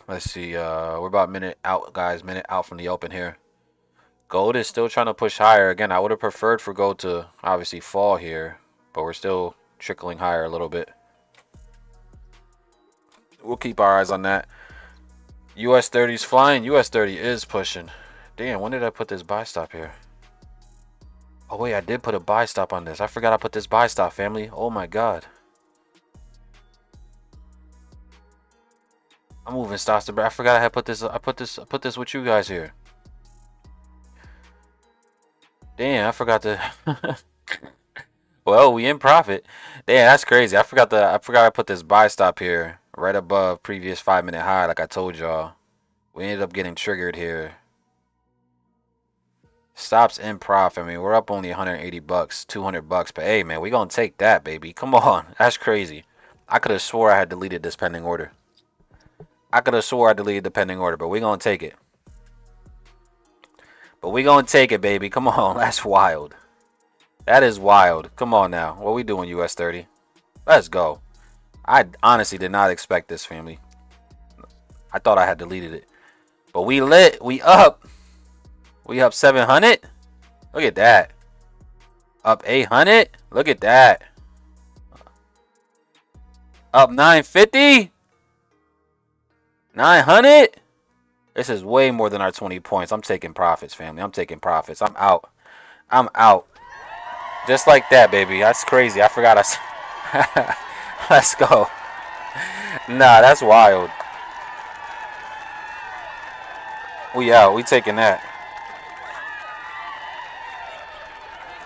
Let's see. We're about a minute out, guys. Minute out from the open here. Gold is still trying to push higher. Again, I would have preferred for gold to obviously fall here, but we're still trickling higher a little bit. We'll keep our eyes on that. US 30's flying. US 30 is pushing. Damn, when did I put this buy stop here? Oh wait, I did put a buy stop on this. I forgot I put this buy stop, family. Oh my god. I'm moving stops to. I forgot I had put this. I put this with you guys here. Damn, I forgot to. Well, we in profit. Damn, that's crazy. I forgot I put this buy stop here right above previous 5-minute high, like I told y'all. We ended up getting triggered here. Stops in profit. I mean, we're up only 180 bucks, 200 bucks, but hey, man, we gonna take that, baby. Come on, that's crazy. I could have swore I had deleted this pending order. I could have swore I deleted the pending order, but we gonna take it. But we gonna take it, baby. Come on, that's wild. That is wild. Come on now. What we doing, US 30? Let's go. I honestly did not expect this, family. I thought I had deleted it. But we lit. We up. We up 700. Look at that. Up 800. Look at that. Up 950. 900. This is way more than our 20 points. I'm taking profits, family. I'm taking profits. I'm out. I'm out. Just like that, baby. That's crazy. I forgot I... Let's go. Nah, that's wild. We out. We taking that.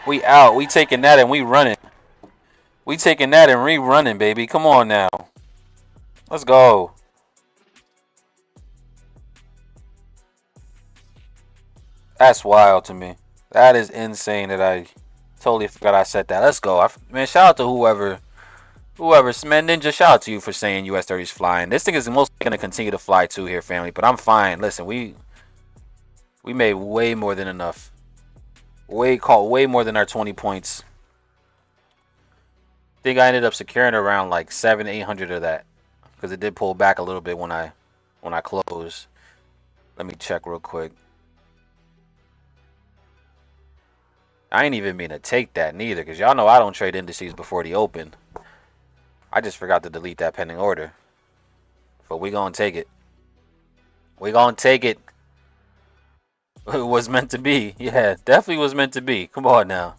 We out. We taking that and we running. We taking that and rerunning, baby. Come on now. Let's go. That's wild to me. That is insane that I totally forgot I said that. Let's go. Man, shout out to whoever, man, Ninja, shout out to you for saying US 30's flying. This thing is most going to continue to fly too here, family, but I'm fine. Listen, we made way more than enough. Way more than our 20 points. I think I ended up securing around like 700-800 of that because it did pull back a little bit when I closed. Let me check real quick. I ain't even mean to take that neither, because y'all know I don't trade indices before the open. I just forgot to delete that pending order. But we gonna take it. We gonna take it. It was meant to be. Yeah, definitely was meant to be. Come on now.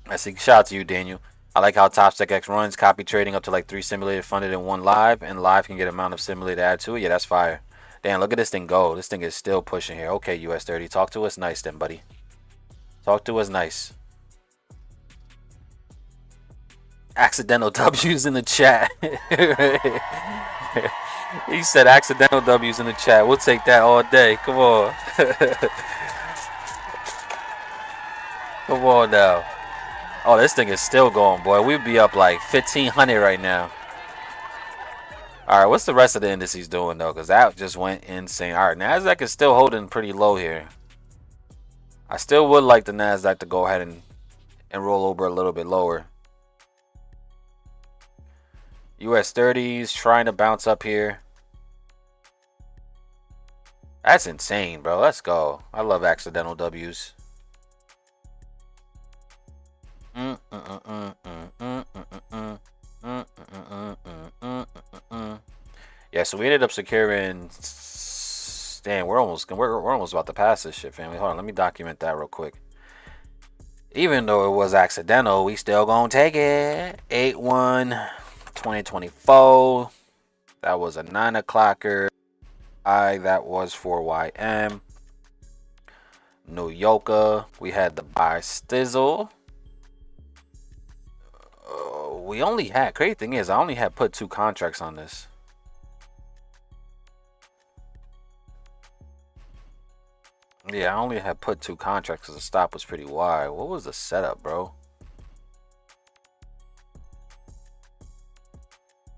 I see. Shout out to you, Daniel. I like how TopStackX runs copy trading up to like 3 simulated funded and 1 live, and live can get amount of simulated added to it. Yeah, that's fire. Damn, look at this thing go. This thing is still pushing here. Okay, US 30. Talk to us nice then, buddy. Talk to us nice. Accidental W's in the chat. He said accidental W's in the chat. We'll take that all day. Come on. Come on now. Oh, this thing is still going, boy. We'd be up like 1,500 right now. All right, what's the rest of the indices doing, though? Because that just went insane. All right, NASDAQ is still holding pretty low here. I still would like the NASDAQ to go ahead and roll over a little bit lower. US 30s trying to bounce up here. That's insane, bro. Let's go. I love accidental W's. Yeah, so we ended up securing. Damn, we're almost about to pass this shit, family. Hold on, let me document that real quick. Even though it was accidental, we still gonna take it. 8/1/2024. That was a 9 o'clocker. That was for YM. No Yoka. We had the buy Stizzle. We only had, crazy thing is, I only had put 2 contracts on this. Yeah, I only had put 2 contracts because the stop was pretty wide. What was the setup, bro?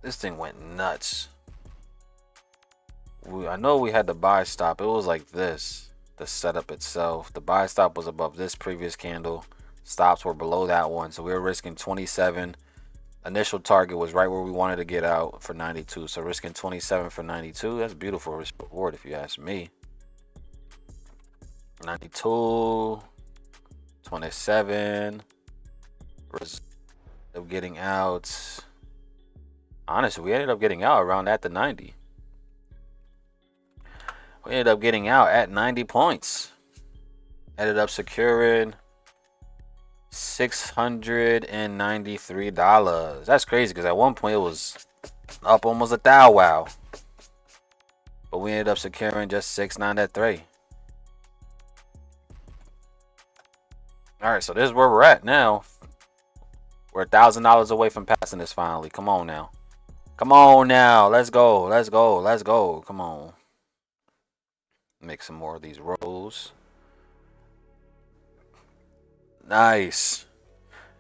This thing went nuts. I know we had the buy stop. It was like this. The setup itself. The buy stop was above this previous candle. Stops were below that one. So we were risking 27. Initial target was right where we wanted to get out for 92. So risking 27 for 92. That's beautiful risk reward if you ask me. 92. 27. Of getting out. Honestly, we ended up getting out around at the 90. We ended up getting out at 90 points. Ended up securing $693. That's crazy because at one point it was up almost $1,000. Wow. But we ended up securing just 693. All right, so this is where we're at now. We're $1,000 away from passing this finally. Come on now. Come on now. Let's go. Let's go. Let's go. Come on. Make some more of these rolls. Nice.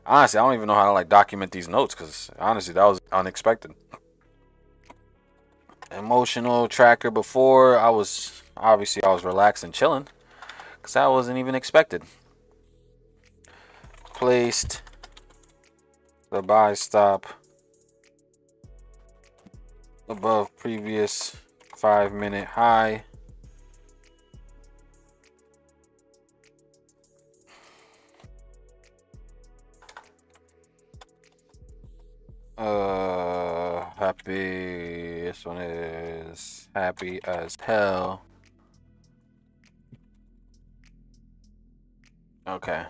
Honestly, I don't even know how to like document these notes because honestly, that was unexpected. Emotional tracker before I was relaxed and chilling because that wasn't even expected. Placed the buy stop above previous 5-minute high. Happy. This one is happy as hell. Okay.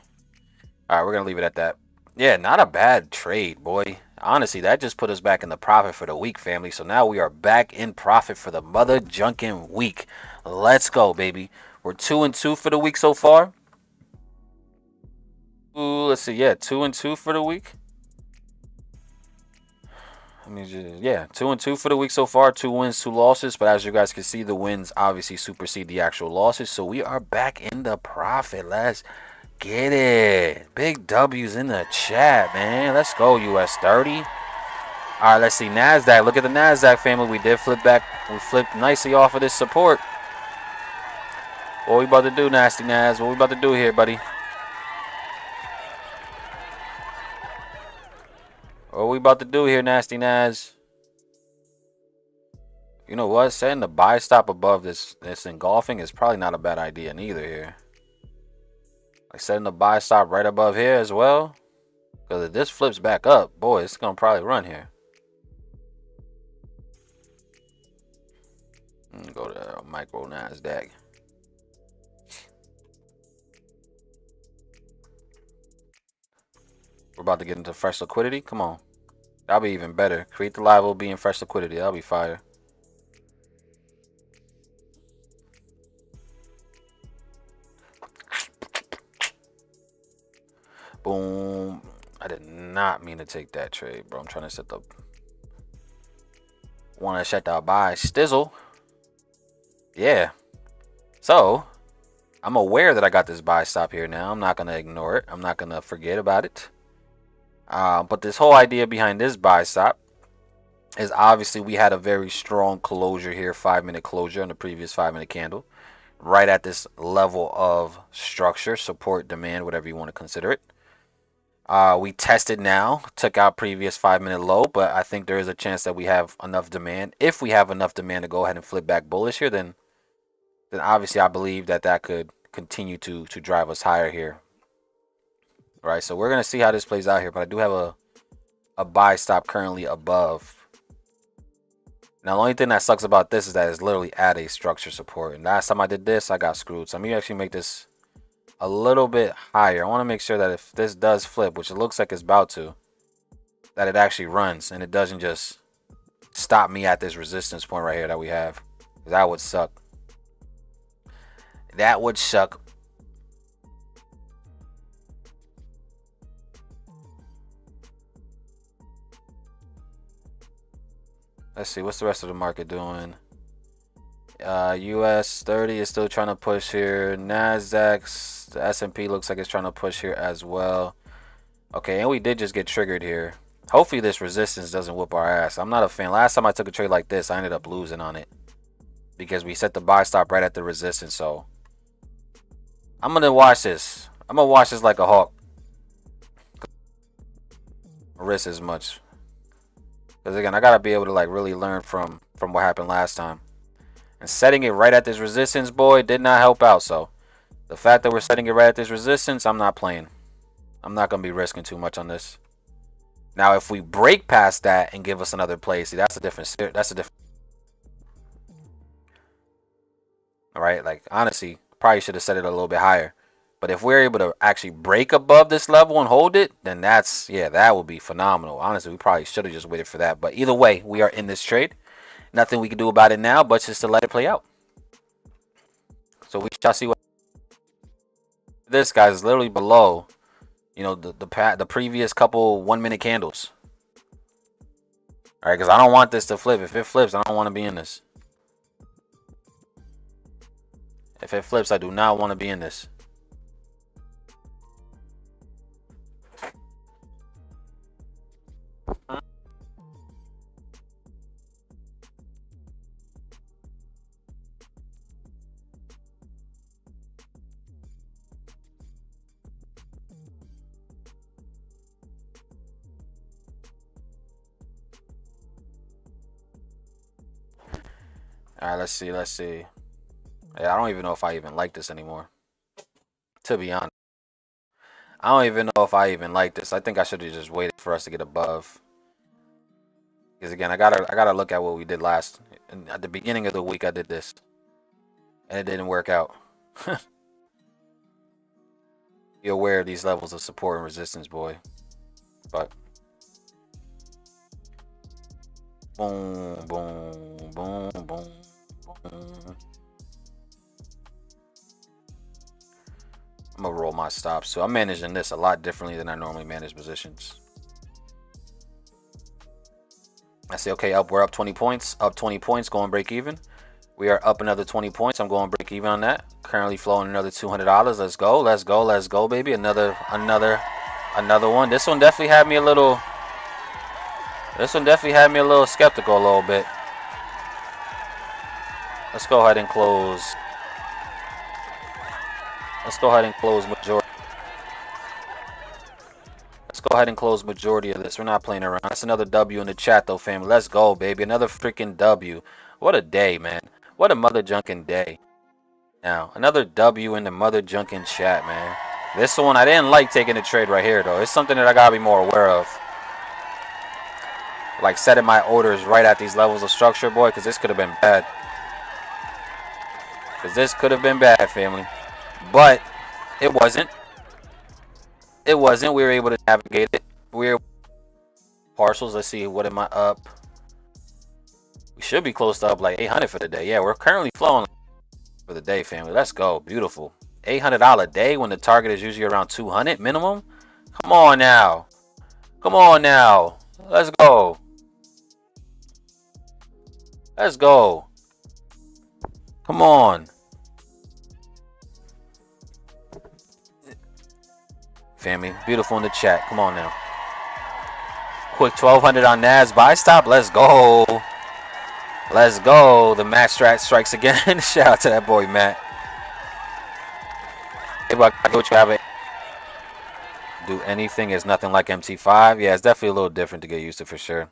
All right, we're gonna leave it at that. Yeah, not a bad trade, boy. Honestly, that just put us back in the profit for the week, family. So now we are back in profit for the mother junkin' week. Let's go, baby. We're 2-2 for the week so far. Ooh, let's see. Yeah, 2-2 for the week. Yeah, 2-2 for the week so far. 2 wins, 2 losses. But as you guys can see, the wins obviously supersede the actual losses. So we are back in the profit. Let's get it. Big W's in the chat, man. Let's go, US 30. All right, let's see. NASDAQ. Look at the NASDAQ, family. We did flip back. We flipped nicely off of this support. What we about to do, Nasty Nas? What we about to do here, buddy? What we about to do here, Nasty Nas? You know what? Setting the buy stop above this engulfing is probably not a bad idea neither here. Like setting the buy stop right above here as well. Because if this flips back up, boy, it's going to probably run here. Go to micro NASDAQ. We're about to get into fresh liquidity. Come on. That'll be even better. Create the live OB in fresh liquidity. That'll be fire. Boom. I did not mean to take that trade, bro. I'm trying to set the... Want to shut that buy stizzle. Yeah. So, I'm aware that I got this buy stop here now. I'm not going to ignore it. I'm not going to forget about it. But this whole idea behind this buy stop is obviously we had a very strong closure here, 5-minute closure on the previous 5-minute candle, right at this level of structure, support, demand, whatever you want to consider it. We tested now, took out previous 5-minute low, but I think there is a chance that we have enough demand. If we have enough demand to go ahead and flip back bullish here, then obviously I believe that could continue to drive us higher here. Right, so we're going to see how this plays out here, but I do have a buy stop currently above. Now, the only thing that sucks about this is that it's literally at a structure support. And last time I did this, I got screwed. So I'm going to actually make this a little bit higher. I want to make sure that if this does flip, which it looks like it's about to, that it actually runs and it doesn't just stop me at this resistance point right here that we have. That would suck. That would suck. Let's see, what's the rest of the market doing? US 30 is still trying to push here. Nasdaq's, the S&P looks like it's trying to push here as well. Okay, and we did just get triggered here. Hopefully this resistance doesn't whoop our ass. I'm not a fan. Last time I took a trade like this, I ended up losing on it because we set the buy stop right at the resistance. So I'm gonna watch this. I'm gonna watch this like a hawk. Risk as much, because again, I gotta be able to like really learn from what happened last time. And setting it right at this resistance, boy, did not help out. So the fact that we're setting it right at this resistance, I'm not playing. I'm not gonna be risking too much on this. Now, if we break past that and give us another play, see, that's a different. All right, like honestly, probably should have set it a little bit higher. But if we're able to actually break above this level and hold it, then that's, yeah, that would be phenomenal. Honestly, we probably should have just waited for that. But either way, we are in this trade. Nothing we can do about it now, but just to let it play out. So we shall see what this guy is literally below, you know, the previous couple 1 minute candles. All right, because I don't want this to flip. If it flips, I don't want to be in this. If it flips, I do not want to be in this. All right, let's see. Let's see. Yeah, I don't even know if I even like this anymore. To be honest, I don't even know if I even like this. I think I should have just waited for us to get above. Because again, I gotta look at what we did last. And at the beginning of the week, I did this, and it didn't work out. Be aware of these levels of support and resistance, boy. But boom, boom, boom, boom, boom. I'm gonna roll my stops. So I'm managing this a lot differently than I normally manage positions. I say, okay, we're up 20 points, up 20 points, going break even. We are up another 20 points. I'm going break even on that. Currently flowing another $200. Let's go, let's go, let's go, baby. Another one. This one definitely had me a little. This one definitely had me a little skeptical a little bit. Let's go ahead and close. Let's go ahead and close majority. Let's go ahead and close majority of this. We're not playing around. That's another W in the chat, though, family. Let's go, baby. Another freaking W. What a day, man. What a mother junkin' day. Now, another W in the mother junkin' chat, man. This one, I didn't like taking the trade right here, though. It's something that I gotta be more aware of. Like setting my orders right at these levels of structure, boy, because this could have been bad. Because this could have been bad, family. But it wasn't. It wasn't. We were able to navigate it. We're partials. Let's see. What am I up? We should be close to up like 800 for the day. Yeah, we're currently flowing for the day, family. Let's go. Beautiful. $800 day when the target is usually around 200 minimum. Come on now. Come on now. Let's go. Let's go. Come on. Family, beautiful in the chat. Come on now. Quick 1200 on Nas buy stop. Let's go. Let's go. The Matt strat strikes again. Shout out to that boy, Matt. Hey, I got what you have it. Do anything is nothing like MT5. Yeah, it's definitely a little different to get used to for sure.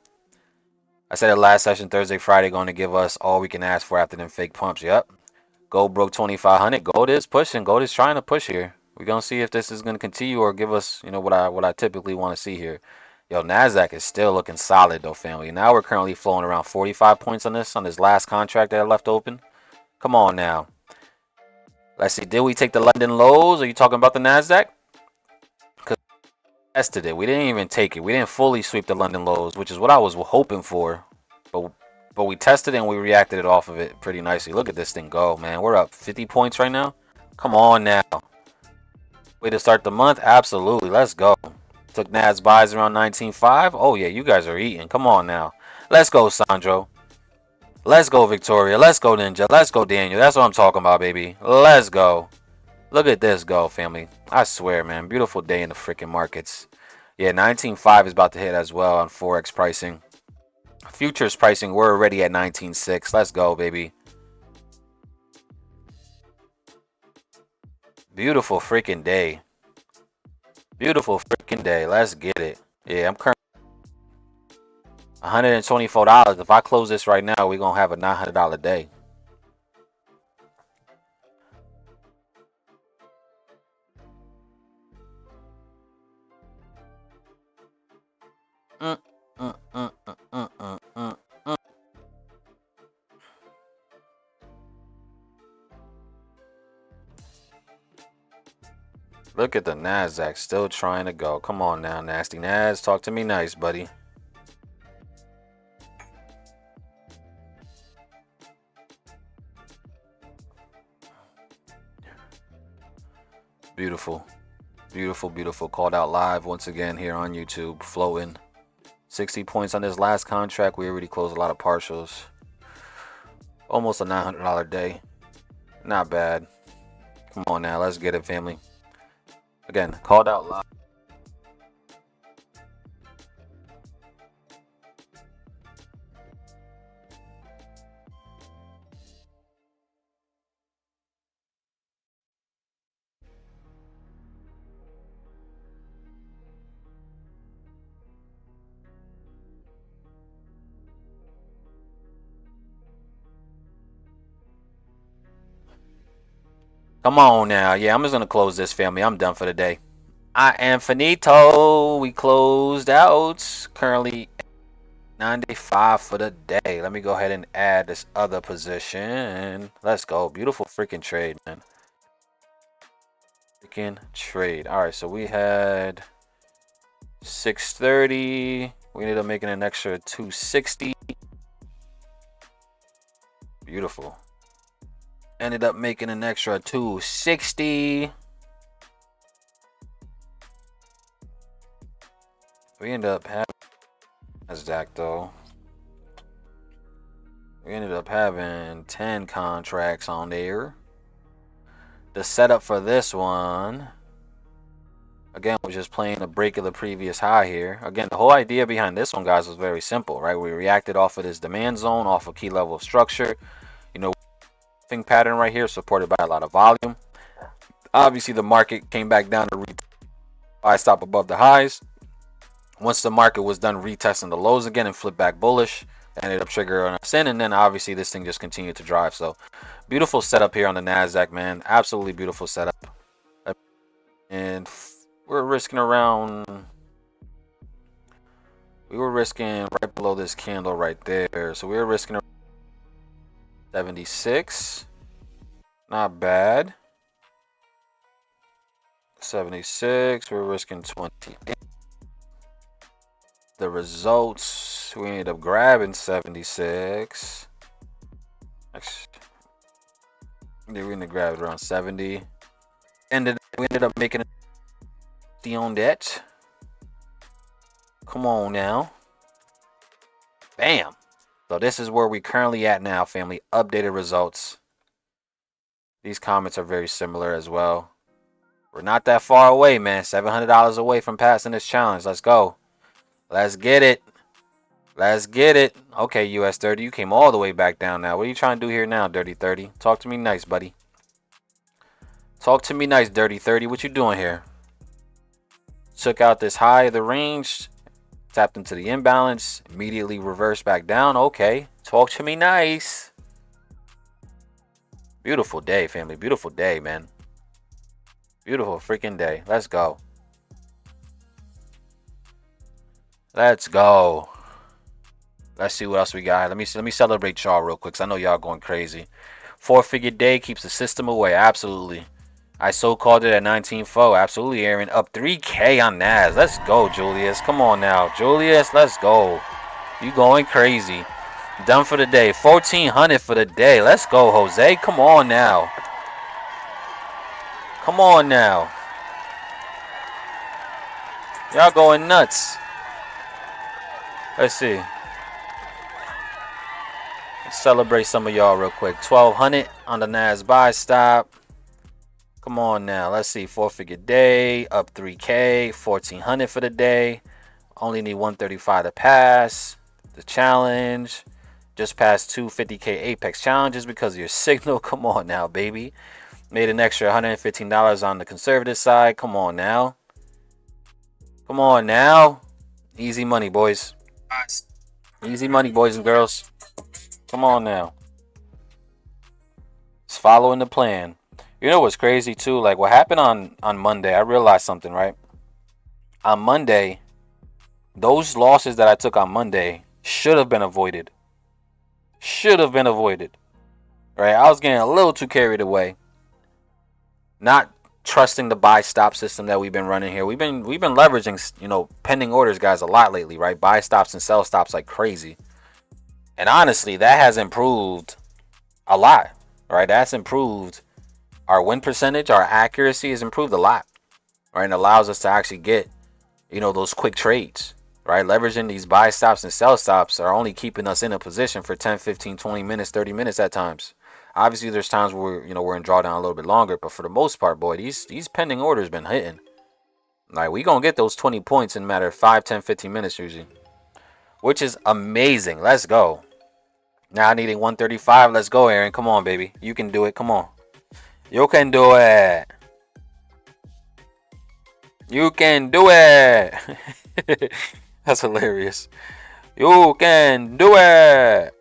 I said it last session, Thursday, Friday, going to give us all we can ask for after them fake pumps. Yep. Gold broke 2,500. Gold is pushing. Gold is trying to push here. We're going to see if this is going to continue or give us, you know, what I typically want to see here. Yo, Nasdaq is still looking solid, though, family. Now we're currently flowing around 45 points on this last contract that I left open. Come on now. Let's see. Did we take the London lows? Are you talking about the Nasdaq? Because we tested it. We didn't even take it. We didn't fully sweep the London lows, which is what I was hoping for. But we tested it and we reacted it off of it pretty nicely. Look at this thing go, man. We're up 50 points right now. Come on now. Way to start the month? Absolutely. Let's go. Took Nas buys around 19.5. Oh, yeah, you guys are eating. Come on now. Let's go, Sandro. Let's go, Victoria. Let's go, Ninja. Let's go, Daniel. That's what I'm talking about, baby. Let's go. Look at this go, family. I swear, man. Beautiful day in the freaking markets. Yeah, 19.5 is about to hit as well on Forex pricing. Futures pricing, we're already at 19.6. Let's go, baby. Beautiful freaking day. Beautiful freaking day. Let's get it. Yeah, I'm currently $124. If I close this right now, we're going to have a $900 day. Mm, mm, mm, mm, mm, mm, mm, mm. Look at the NASDAQ still trying to go. Come on now, Nasty Nas. Talk to me nice, buddy. Beautiful. Beautiful, beautiful. Called out live once again here on YouTube. Floating. 60 points on this last contract. We already closed a lot of partials. Almost a $900 day. Not bad. Come on now. Let's get it, family. Again, called out live. Come on now. Yeah, I'm just going to close this, family. I'm done for the day. I am finito. We closed out. Currently 95 for the day. Let me go ahead and add this other position. Let's go. Beautiful freaking trade, man. Freaking trade. All right, so we had 630. We ended up making an extra 260. Beautiful. Ended up making an extra 260. We ended up having NASDAQ though. We ended up having 10 contracts on there. The setup for this one, again, was just playing a break of the previous high here. Again, the whole idea behind this one, guys, was very simple, right? We reacted off of this demand zone, off a key level of structure. You know, thing pattern right here, supported by a lot of volume. Obviously, the market came back down to buy stop above the highs. Once the market was done retesting the lows again and flipped back bullish, ended up triggering us in, and then obviously this thing just continued to drive. So beautiful setup here on the NASDAQ, man. Absolutely beautiful setup. And we're risking around, we were risking right below this candle right there. So we were risking 76. Not bad. 76. We're risking 28. The results, we ended up grabbing 76. We ended up grabbing around 70. We ended up making a on that. Come on now. Bam. So this is where we currently at now, family. Updated results. These comments are very similar as well. We're not that far away, man. $700 away from passing this challenge. Let's go. Let's get it. Let's get it. Okay, US 30, you came all the way back down now. What are you trying to do here now, Dirty 30? Talk to me nice, buddy. Talk to me nice, Dirty 30. What you doing here? Took out this high of the range, tapped into the imbalance, immediately reversed back down. Okay, talk to me nice. Beautiful day, family. Beautiful day, man. Beautiful freaking day. Let's go. Let's go. Let's see what else we got. Let me celebrate y'all real quick, 'cause I know y'all going crazy. 4-figure day keeps the system away. Absolutely. I so called it at 19.4. Absolutely, Aaron. Up 3K on NAS. Let's go, Julius. Come on now, Julius. Let's go. You going crazy. Done for the day. 1,400 for the day. Let's go, Jose. Come on now. Come on now. Y'all going nuts. Let's see. Celebrate some of y'all real quick. 1200 on the Nas buy stop. Come on now. Let's see. 4-figure day. Up 3K. 1400 for the day. Only need 135 to pass. The challenge. Just passed 250K Apex challenges because of your signal. Come on now, baby. Made an extra $115 on the conservative side. Come on now. Come on now. Easy money, boys. Easy money, boys and girls. Come on now. It's following the plan. You know what's crazy too? Like what happened on Monday, I realized something, right? On Monday, those losses that I took on Monday should have been avoided. Should have been avoided. Right? I was getting a little too carried away. Not trusting the buy stop system that we've been running here. We've been leveraging, you know, pending orders guys a lot lately, right? Buy stops and sell stops like crazy. And honestly, that has improved a lot, right? That's improved our win percentage, our accuracy has improved a lot, right? And allows us to actually get, you know, those quick trades, right? Leveraging these buy stops and sell stops are only keeping us in a position for 10, 15, 20 minutes, 30 minutes at times. Obviously, there's times where, you know, we're in drawdown a little bit longer, but for the most part, boy, these pending orders been hitting. Like, we gonna get those 20 points in a matter of 5, 10, 15 minutes usually, which is amazing. Let's go. Now I need 135. Let's go, Aaron. Come on, baby. You can do it. Come on. You can do it. You can do it. That's hilarious. You can do it.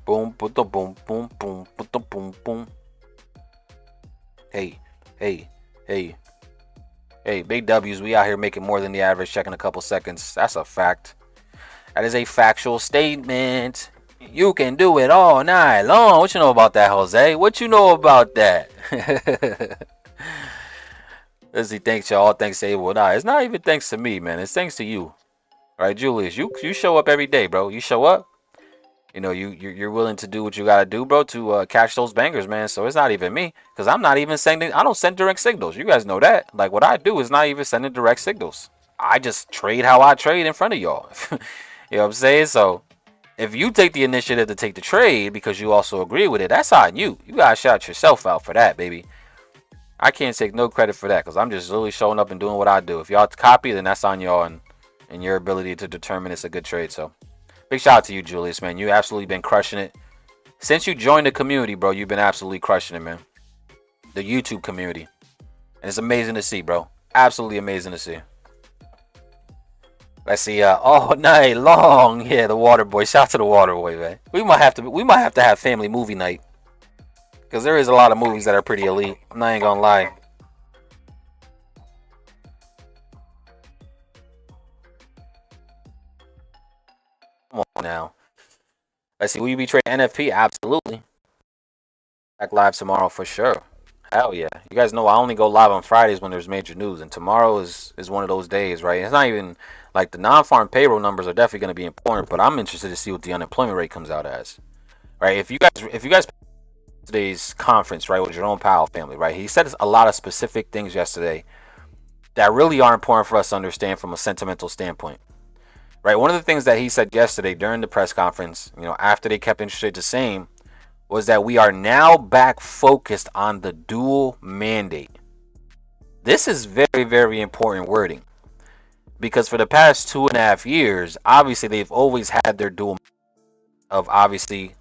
Boom, put the boom, boom, boom, put the boom, boom. Hey, hey, hey. Hey, big W's, we out here making more than the average check in a couple seconds. That's a fact. That is a factual statement. You can do it all night long. What you know about that, Jose? What you know about that? Let's see, thanks y'all. Thanks to Abel. Nah, it's not even thanks to me, man. It's thanks to you. Right, Julius? You show up every day, bro. You show up. You know, you're willing to do what you gotta do, bro, to catch those bangers, man. So it's not even me, because I'm not even sending. I don't send direct signals. You guys know that. Like what I do is not even sending direct signals. I just trade how I trade in front of y'all. You know what I'm saying? So if you take the initiative to take the trade because you also agree with it, that's on you. You gotta shout yourself out for that, baby. I can't take no credit for that because I'm just really showing up and doing what I do. If y'all copy, then that's on y'all and your ability to determine it's a good trade. So. Big shout out to you, Julius, man. You absolutely been crushing it. Since you joined the community, bro, you've been absolutely crushing it, man. The YouTube community. And it's amazing to see, bro. Absolutely amazing to see. Let's see, all night long. Yeah, the water boy. Shout out to the water boy, man. We might have to have family movie night. Because there is a lot of movies that are pretty elite. I'm not even gonna lie. Come on now. Let's see. Will you be trading NFP? Absolutely. Back live tomorrow for sure. Hell yeah. You guys know I only go live on Fridays when there's major news, and tomorrow is one of those days, right? It's not even like the non-farm payroll numbers are definitely going to be important, but I'm interested to see what the unemployment rate comes out as. Right? If you guys today's conference, right, with Jerome Powell family, right? He said a lot of specific things yesterday that really are important for us to understand from a sentimental standpoint. Right, one of the things that he said yesterday during the press conference, you know, after they kept interest rates the same, was that we are now back focused on the dual mandate. This is very, very important wording because for the past 2.5 years, obviously they've always had their dual of obviously,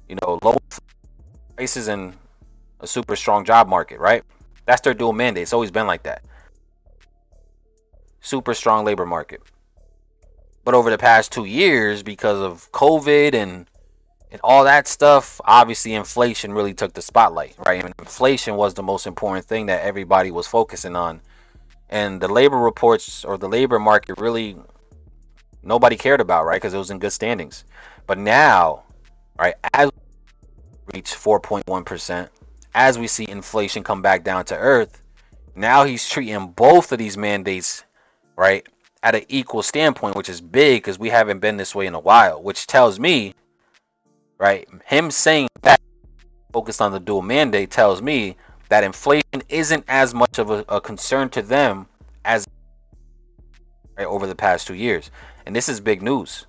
you know, low prices and a super strong job market, right? That's their dual mandate. It's always been like that. Super strong labor market. But over the past 2 years, because of COVID and all that stuff, obviously inflation really took the spotlight, right? And inflation was the most important thing that everybody was focusing on. And the labor reports or the labor market really nobody cared about, right? Because it was in good standings. But now, right, as we reach 4.1%, as we see inflation come back down to earth, now he's treating both of these mandates, right, at an equal standpoint, which is big because we haven't been this way in a while, which tells me, right, him saying that focused on the dual mandate tells me that inflation isn't as much of a concern to them as right, over the past 2 years. And this is big news.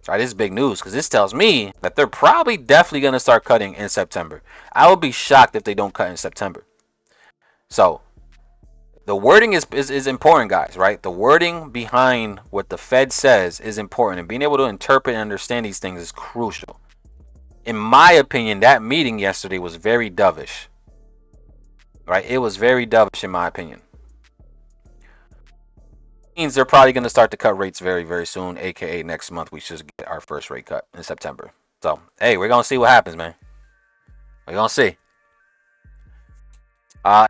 Right, this is big news because this tells me that they're probably definitely going to start cutting in September. I would be shocked if they don't cut in September. So the wording is important, guys, right? The wording behind what the Fed says is important, and being able to interpret and understand these things is crucial. In my opinion, that meeting yesterday was very dovish, right? It was very dovish in my opinion. Means they're probably going to start to cut rates very, very soon, aka next month we should get our first rate cut in September. So, hey, we're going to see what happens, man. We're going to see. I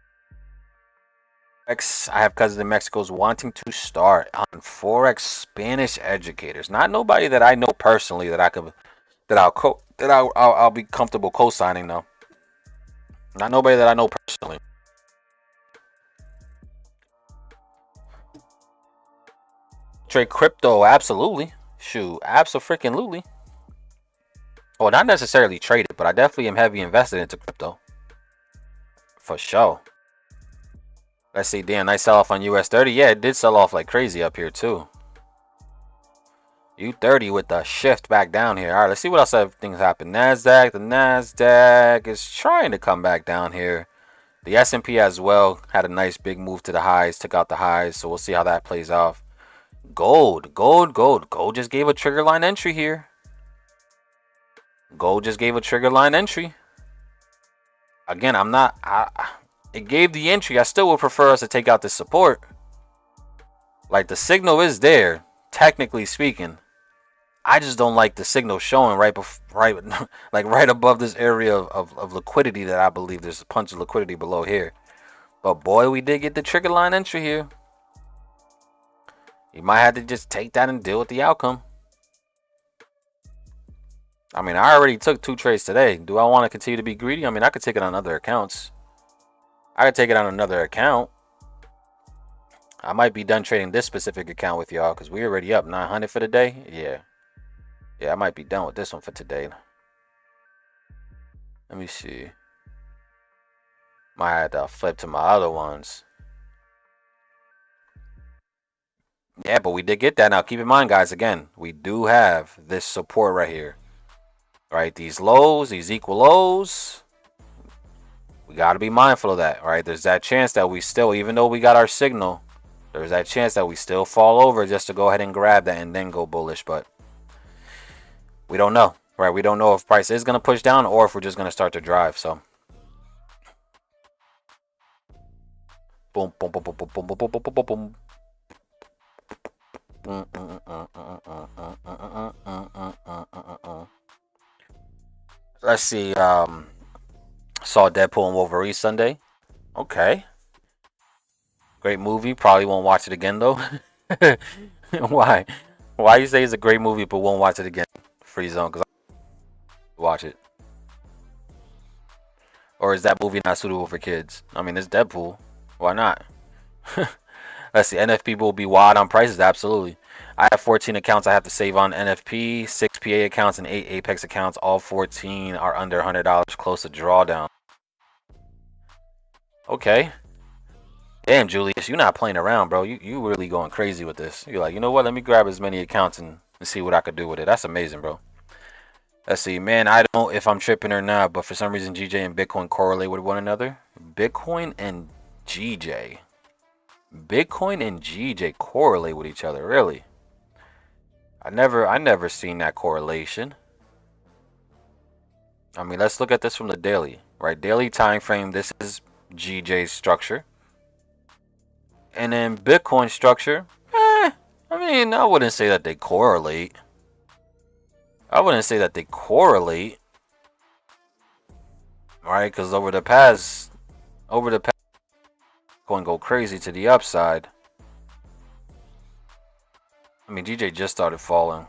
have cousins in Mexico's wanting to start on Forex Spanish educators. Not nobody that I know personally that I'll be comfortable co-signing though. Not nobody that I know personally. Trade crypto, absolutely. Shoot, absolutely. Well, not necessarily trade it, but I definitely am heavy invested into crypto. For sure. Let's see, damn, nice sell off on US 30. Yeah, it did sell off like crazy up here too. U30 with the shift back down here. All right, let's see what else things happen. NASDAQ, the NASDAQ is trying to come back down here. The S&P as well had a nice big move to the highs, took out the highs, so we'll see how that plays off. Gold just gave a trigger line entry here. Gold just gave a trigger line entry. Again, it gave the entry. I still would prefer us to take out this support. Like, the signal is there, technically speaking. I just don't like the signal showing right above this area of liquidity that I believe there's a punch of liquidity below here. But boy, we did get the trigger line entry here. You might have to just take that and deal with the outcome. I mean, I already took 2 trades today. Do I want to continue to be greedy? I mean, I could take it on other accounts. I could take it on another account. I might be done trading this specific account with y'all because we're already up 900 for the day. Yeah, I might be done with this one for today. Let me see. Might have to flip to my other ones. Yeah, but we did get that. Now, keep in mind, guys, again, we do have this support right here. Right? These lows, these equal lows. We got to be mindful of that, right? There's that chance that we still, even though we got our signal, there's that chance that we still fall over just to go ahead and grab that and then go bullish. But we don't know, right? We don't know if price is going to push down or if we're just going to start to drive. So, boom, boom, boom, boom, boom, boom, boom, boom, boom, boom, boom. Let's see. Saw Deadpool and Wolverine Sunday. Okay. Great movie. Probably won't watch it again though. Why? Why you say it's a great movie but won't watch it again? Free Zone, because I watch it. Or is that movie not suitable for kids? I mean, it's Deadpool. Why not? Let's see. NFP will be wild on prices. Absolutely. I have 14 accounts I have to save on NFP, 6 PA accounts, and 8 Apex accounts. All 14 are under $100, close to drawdown. Okay. Damn, Julius, you're not playing around, bro. You really going crazy with this. You're like, you know what? Let me grab as many accounts and see what I could do with it. That's amazing, bro. Let's see, man. I don't know if I'm tripping or not, but for some reason, GJ and Bitcoin correlate with one another. Bitcoin and GJ. Bitcoin and GJ correlate with each other, really? I never seen that correlation. I mean, let's look at this from the daily, right? Daily time frame. This is GJ's structure, and then Bitcoin structure. I mean, I wouldn't say that they correlate. Right? Because over the past, Bitcoin go crazy to the upside. I mean, GJ just started falling.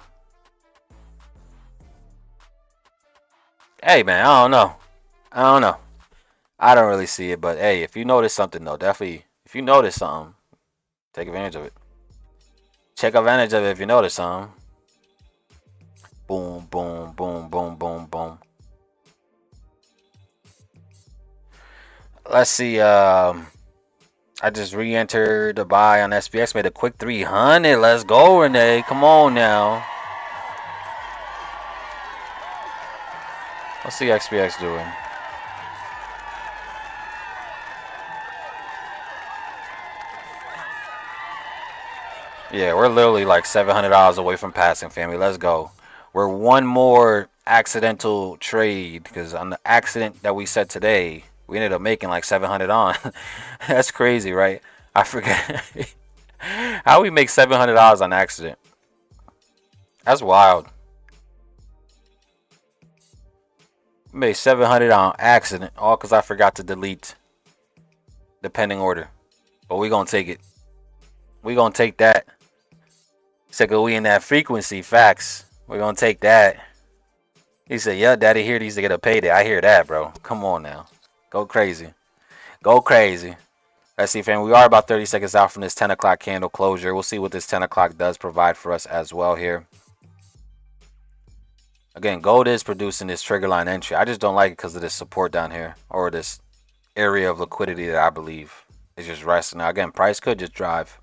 Hey, man, I don't know. I don't really see it, but hey, if you notice something, though, definitely, if you notice something, take advantage of it. Take advantage of it if you notice something. Boom, boom, boom, boom, boom, boom. Let's see. I just re-entered the buy on SPX. Made a quick 300. Let's go, Renee. Come on now. What's the XPX doing? Yeah, we're literally like $700 away from passing, family. Let's go. We're one more accidental trade because on the accident that we said today, we ended up making like 700 on. That's crazy, right? I forget how we make $700 on accident. That's wild. We made 700 on accident, all because I forgot to delete the pending order. But we gonna take it. We gonna take that. Said, we in that frequency, facts. We're gonna take that. He said, yeah, daddy here needs to get a payday. I hear that, bro. Come on now. Go crazy. Go crazy. Let's see, fam. We are about 30 seconds out from this 10 o'clock candle closure. We'll see what this 10 o'clock does provide for us as well here. Again, gold is producing this trigger line entry. I just don't like it because of this support down here, or this area of liquidity that I believe is just resting. Now, again, price could just drive.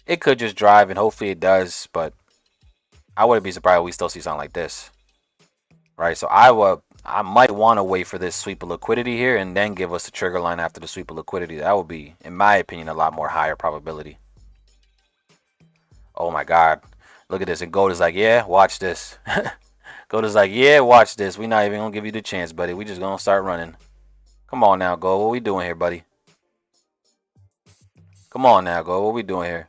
It could just drive, and hopefully it does, but I wouldn't be surprised if we still see something like this. Right, so I might want to wait for this sweep of liquidity here and then give us the trigger line after the sweep of liquidity. That would be, in my opinion, a lot more higher probability. Oh my God. Look at this. And gold is like, yeah, watch this. Gold is like, yeah, watch this. We're not even going to give you the chance, buddy. We just going to start running. Come on now, gold. What we doing here, buddy? Come on now, gold. What we doing here?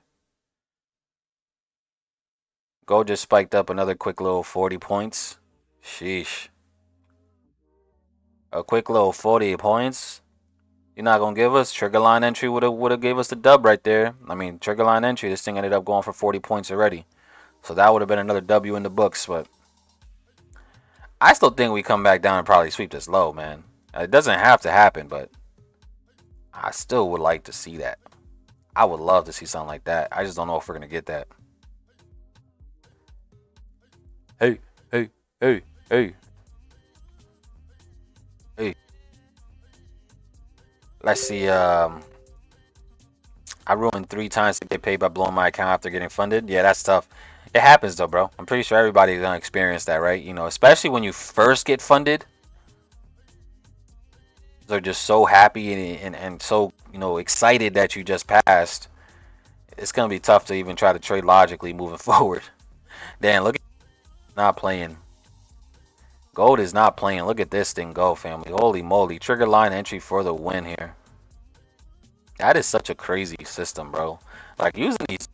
Gold just spiked up another quick little 40 points. Sheesh. A quick little 40 points. You're not gonna give us trigger line entry? Would have gave us the dub right there. I mean, trigger line entry. This thing ended up going for 40 points already, so that would have been another W in the books. But I still think we come back down and probably sweep this low, man. It doesn't have to happen, but I still would like to see that. I would love to see something like that. I just don't know if we're gonna get that. Hey, hey, hey, hey, hey. Let's see. I ruined 3 times to get paid by blowing my account after getting funded. Yeah, that's tough. It happens though, bro. I'm pretty sure everybody's gonna experience that, right? You know, especially when you first get funded. They're just so happy and so, you know, excited that you just passed. It's gonna be tough to even try to trade logically moving forward. Damn, look at not playing. Gold is not playing. Look at this thing go, family. Holy moly. Trigger line entry for the win here. That is such a crazy system, bro. Like, using these,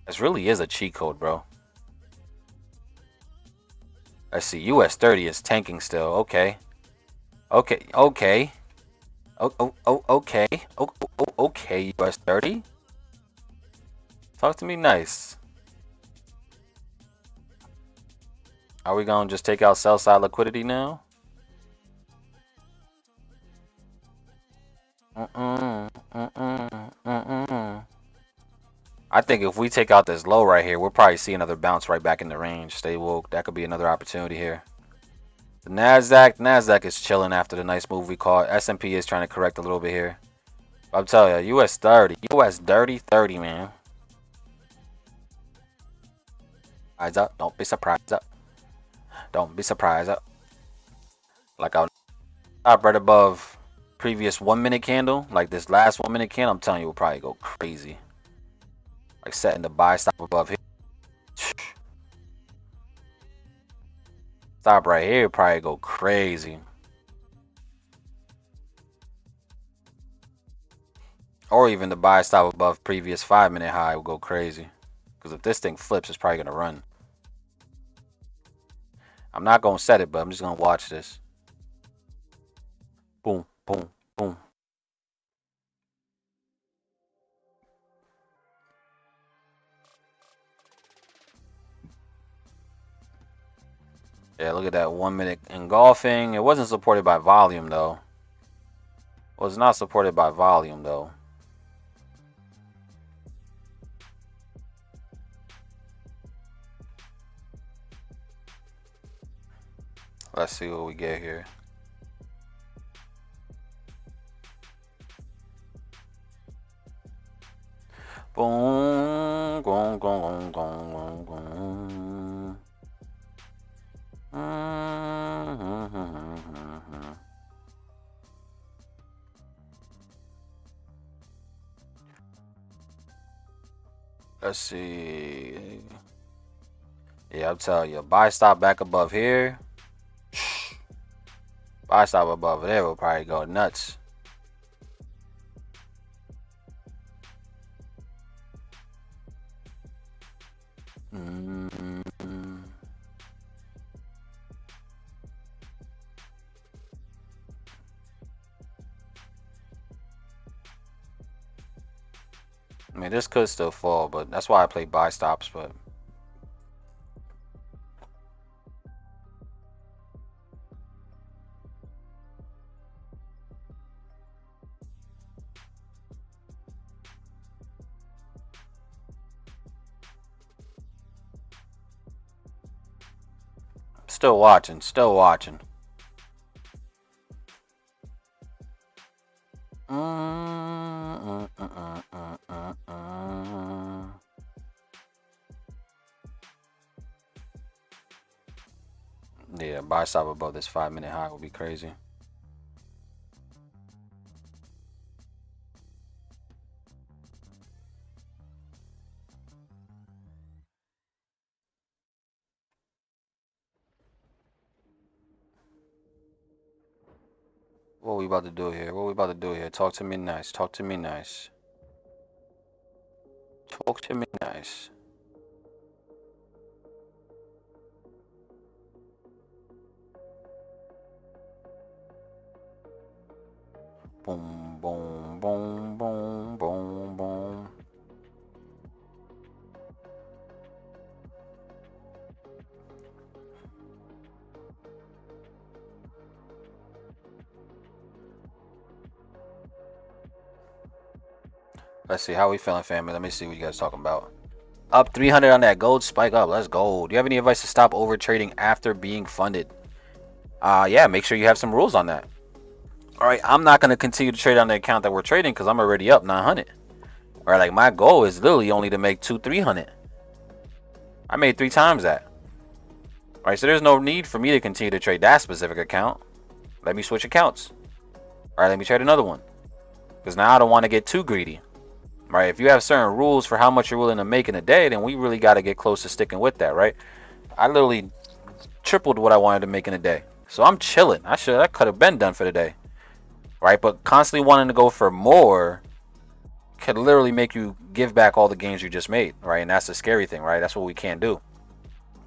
this really is a cheat code, bro. Let's see. US 30 is tanking still. Okay. Okay. Okay. Okay. Okay, US 30. Talk to me nice. Are we gonna just take out sell side liquidity now? I think if we take out this low right here, we'll probably see another bounce right back in the range. Stay woke. That could be another opportunity here. The Nasdaq is chilling after the nice move we caught. S&P is trying to correct a little bit here. I'm telling you, US 30, man. Eyes up. Don't be surprised up. Don't be surprised up. Like I'll stop right above previous 1 minute candle. Like this last 1 minute candle, I'm telling you, will probably go crazy. Like setting the buy stop above here. Stop right here, probably go crazy. Or even the buy stop above previous 5 minute high will go crazy. Because if this thing flips, it's probably going to run. I'm not going to set it, but I'm just going to watch this. Boom, boom, boom. Yeah, look at that 1 minute engulfing. It wasn't supported by volume, though. It was not supported by volume, though. Let's see what we get here. Boom, gong, gong, gong, gong, gong. Let's see. Yeah, I'll tell you. Buy stop back above here. Buy stop above there will probably go nuts. I mean, this could still fall, but that's why I play buy stops, but still watching, still watching. Yeah, buy stop above this 5-minute high would be crazy. What we about to do here? What we about to do here? Talk to me nice. Talk to me nice. Talk to me nice. Boom, boom, boom, boom, boom, boom. Let's see, how we feeling, family? Let me see what you guys talking about. Up 300 on that gold spike up. Let's go. Do you have any advice to stop over trading after being funded? Yeah, make sure you have some rules on that. All right, I'm not going to continue to trade on the account that we're trading because I'm already up 900. All right, like my goal is literally only to make 300. I made 3 times that. All right, so there's no need for me to continue to trade that specific account. Let me switch accounts. All right, let me trade another one. Because now I don't want to get too greedy. Right, if you have certain rules for how much you're willing to make in a day, then we really got to get close to sticking with that, right? I literally tripled what I wanted to make in a day. So I'm chilling. I could have been done for the day. Right, but constantly wanting to go for more could literally make you give back all the gains you just made, right? And that's the scary thing, right? That's what we can't do.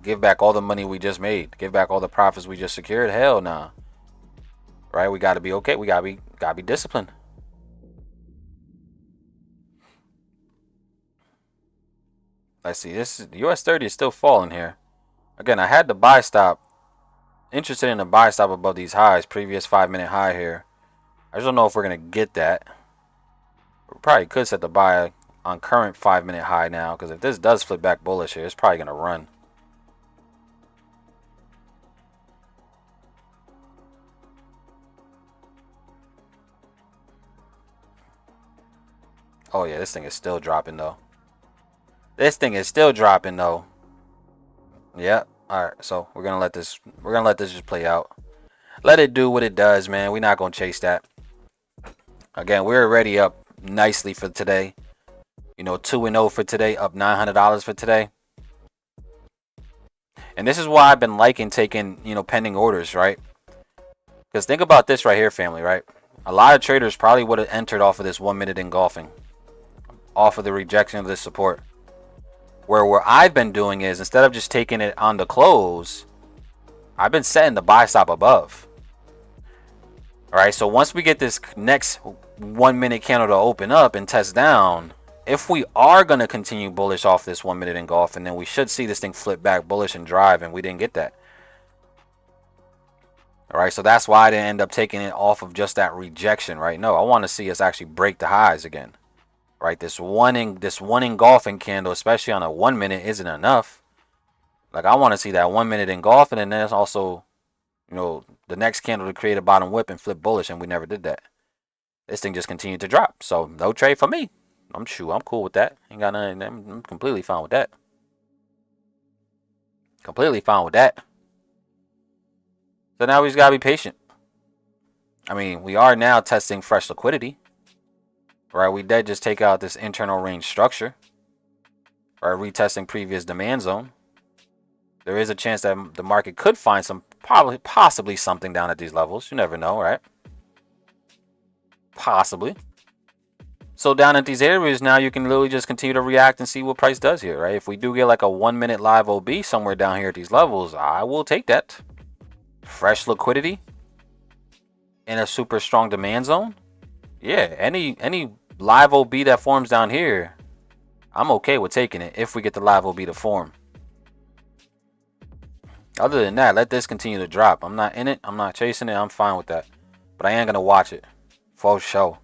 Give back all the money we just made. Give back all the profits we just secured. Hell nah. Right? We got to be okay. We got to be disciplined. Let's see. This is, US 30 is still falling here. Again, I had the buy stop. Interested in the buy stop above these highs. Previous 5-minute high here. I just don't know if we're going to get that. We probably could set the buy on current 5-minute high now. Because if this does flip back bullish here, it's probably going to run. Oh yeah, this thing is still dropping though. This thing is still dropping though. Yeah. Alright, so we're gonna let this just play out. Let it do what it does, man. We're not gonna chase that. Again, we're already up nicely for today. You know, 2-0 for today, up $900 for today. And this is why I've been liking taking, you know, pending orders, right? Because think about this right here, family, right? A lot of traders probably would have entered off of this 1-minute engulfing. Off of the rejection of this support. Where I've been doing is, instead of just taking it on the close, I've been setting the buy stop above. Alright, so once we get this next 1-minute candle to open up and test down, if we are going to continue bullish off this 1-minute engulf, and then we should see this thing flip back bullish and drive, and we didn't get that. Alright, so that's why I didn't end up taking it off of just that rejection, right? No, I want to see us actually break the highs again. Right, this one engulfing candle, especially on a 1-minute, isn't enough. Like, I want to see that 1-minute engulf, and then there's also, you know, the next candle to create a bottom whip and flip bullish, and we never did that. This thing just continued to drop. So no trade for me. I'm cool with that. Ain't got nothing. I'm completely fine with that. Completely fine with that. So now we just gotta be patient. I mean, we are now testing fresh liquidity. Right? We did just take out this internal range structure. Right? Retesting previous demand zone. There is a chance that the market could find some, possibly something down at these levels. You never know, right? Possibly. So down at these areas now, you can literally just continue to react and see what price does here, right? If we do get like a 1 minute live OB somewhere down here at these levels, I will take that. Fresh liquidity in a super strong demand zone. Yeah, any live OB that forms down here, I'm okay with taking it if we get the live OB to form. Other than that, let this continue to drop. I'm not in it. I'm not chasing it. I'm fine with that. But I am going to watch it. For sure.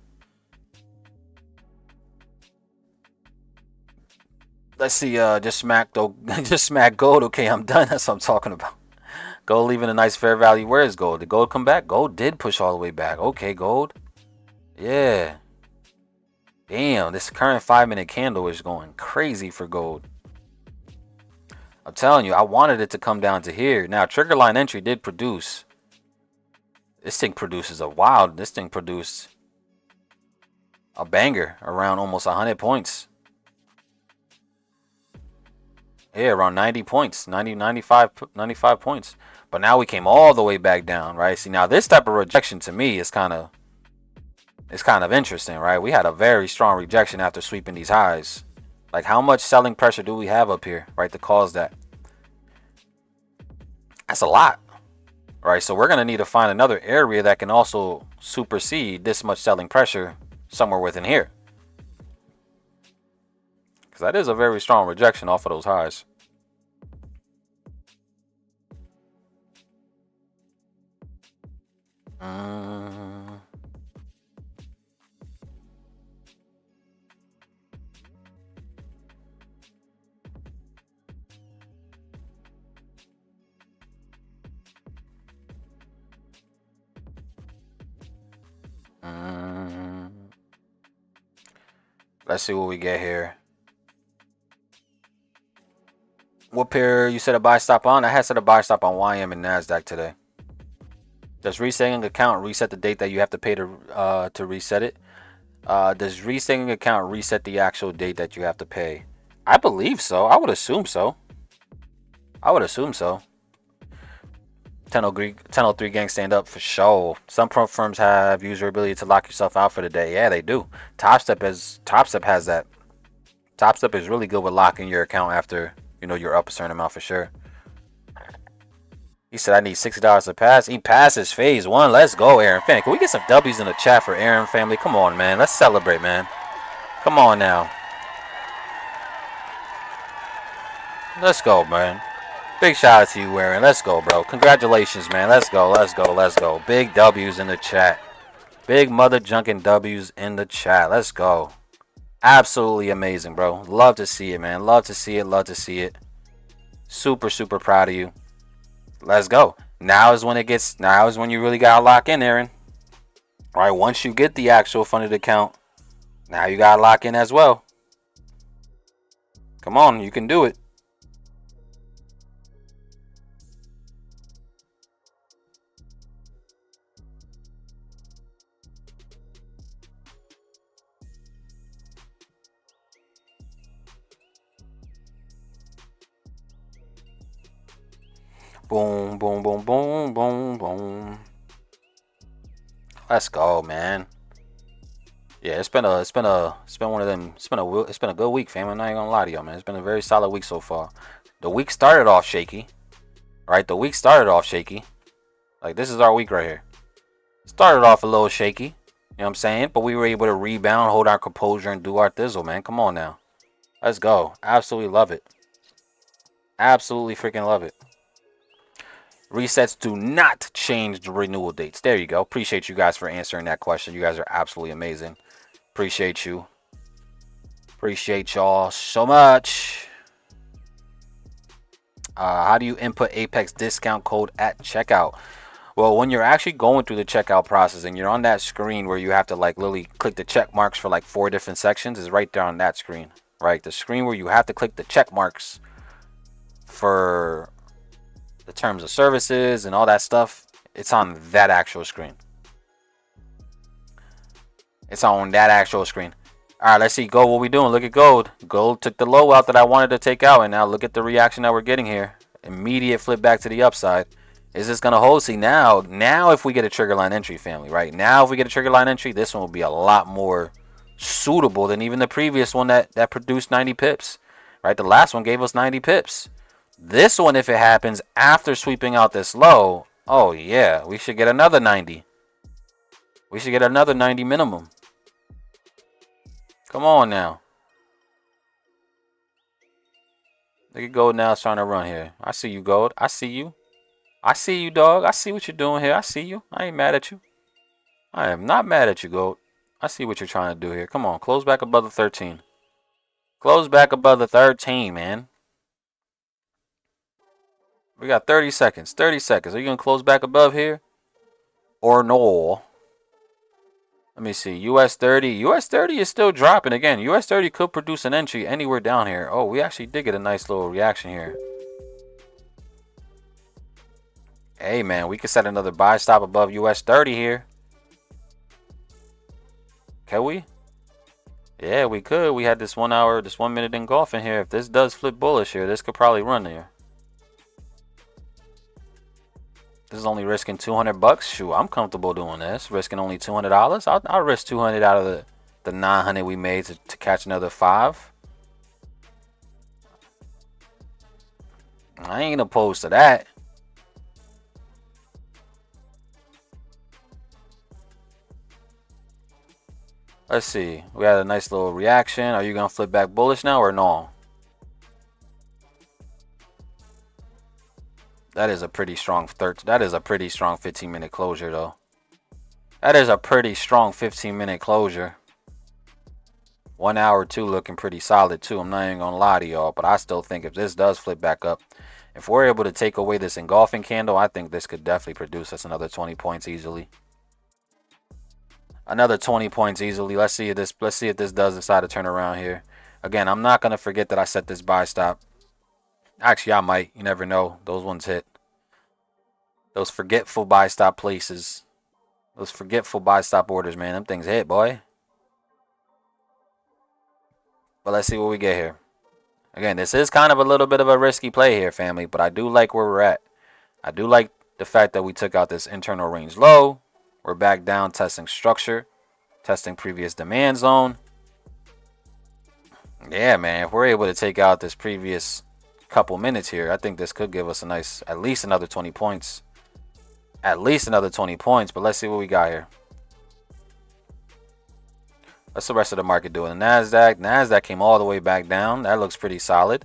Let's see. Just smack gold. Okay, I'm done. That's what I'm talking about. Gold leaving a nice fair value. Where is gold? Did gold come back? Gold did push all the way back. Okay, gold. Yeah. Damn, this current 5-minute candle is going crazy for gold. I'm telling you, I wanted it to come down to here. Now, trigger line entry did produce. This thing produces a wild. This thing produced a banger around almost 100 points. Yeah, around 90 points, 95 points. But now we came all the way back down, right? See, now this type of rejection to me is kind of interesting, right? We had a very strong rejection after sweeping these highs. Like, how much selling pressure do we have up here, right, to cause that? That's a lot, right? So we're going to need to find another area that can also supersede this much selling pressure somewhere within here. Because that is a very strong rejection off of those highs. Let's see what we get here. What pair you set a buy stop on? I had set a buy stop on YM and NASDAQ today. Does resetting account reset the date that you have to pay to reset it? Does resetting account reset the actual date that you have to pay? I believe so. I would assume so. 1003 gang stand up for sure. Some firms have user ability to lock yourself out for the day. Yeah, they do. Top Step has that. Top Step is really good with locking your account after you're up a certain amount for sure. He said I need $60 to pass. He passes phase 1. Let's go, Aaron family. Can we get some W's in the chat for Aaron family? Come on, man. Let's celebrate, man. Come on now. Let's go, man. Big shout out to you, Aaron. Let's go, bro. Congratulations, man. Let's go. Let's go. Let's go. Big W's in the chat. Big mother junkin' W's in the chat. Let's go. Absolutely amazing, bro. Love to see it, man. Love to see it. Love to see it. Super, super proud of you. Let's go. Now is when you really gotta lock in, Aaron. All right, once you get the actual funded account, now you gotta lock in as well. Come on, you can do it. Boom, boom, boom, boom, boom, boom. Let's go, man. Yeah, it's been a good week, fam. I'm not even gonna lie to y'all, man. It's been a very solid week so far. The week started off shaky, right? Like, this is our week right here. Started off a little shaky, you know what I'm saying? But we were able to rebound, hold our composure, and do our thizzle, man. Come on now. Let's go. Absolutely love it. Absolutely freaking love it. Resets do not change the renewal dates. There you go. Appreciate you guys for answering that question. You guys are absolutely amazing. Appreciate you. Appreciate y'all so much. How do you input Apex discount code at checkout? Well, when you're actually going through the checkout process and you're on that screen where you have to like literally click the check marks for like 4 different sections is right there on that screen, right? The screen where you have to click the check marks for the terms of services and all that stuff, it's on that actual screen. It's on that actual screen. All right, let's see. Gold, what we doing? Look at gold. Gold took the low out that I wanted to take out, and now look at the reaction that we're getting here. Immediate flip back to the upside. Is this going to hold? See, now if we get a trigger line entry, family, right? Now if we get a trigger line entry, this one will be a lot more suitable than even the previous one that produced 90 pips, right? The last one gave us 90 pips. This one, if it happens after sweeping out this low, oh yeah, we should get another 90. We should get another 90 minimum. Come on now. Look at gold now. It's trying to run here. I see you, gold. I see you. I see you, dog. I see what you're doing here. I see you. I ain't mad at you. I am not mad at you, gold. I see what you're trying to do here. Come on. Close back above the 13. Close back above the 13, man. We got 30 seconds. 30 seconds. Are you going to close back above here? Or no? Let me see. US 30. US 30 is still dropping. Again, US 30 could produce an entry anywhere down here. Oh, we actually did get a nice little reaction here. Hey, man, we could set another buy stop above US 30 here. Can we? Yeah, we could. We had this 1 hour, this 1 minute engulfing here. If this does flip bullish here, this could probably run there. This is only risking 200 bucks. Shoot, I'm comfortable doing this. Risking only $200. I'll risk 200 out of the 900 we made to catch another 5. I ain't opposed to that. Let's see. We had a nice little reaction. Are you gonna flip back bullish now or no? That is a pretty strong that is a pretty strong 15-minute closure though. That is a pretty strong 15-minute closure. 1 hour too looking pretty solid too. I'm not even gonna lie to y'all, but I still think if this does flip back up, if we're able to take away this engulfing candle, I think this could definitely produce us another 20 points easily. Another 20 points easily. Let's see if this does decide to turn around here. Again, I'm not gonna forget that I set this buy stop. Actually, I might. You never know. Those ones hit. Those forgetful buy stop places. Those forgetful buy stop orders, man. Them things hit, boy. But let's see what we get here. Again, this is kind of a little bit of a risky play here, family. But I do like where we're at. I do like the fact that we took out this internal range low. We're back down testing structure. Testing previous demand zone. Yeah, man. If we're able to take out this previous couple minutes here, I think this could give us a nice, at least another 20 points. At least another 20 points. But let's see what we got here. What's the rest of the market doing? The NASDAQ came all the way back down. That looks pretty solid.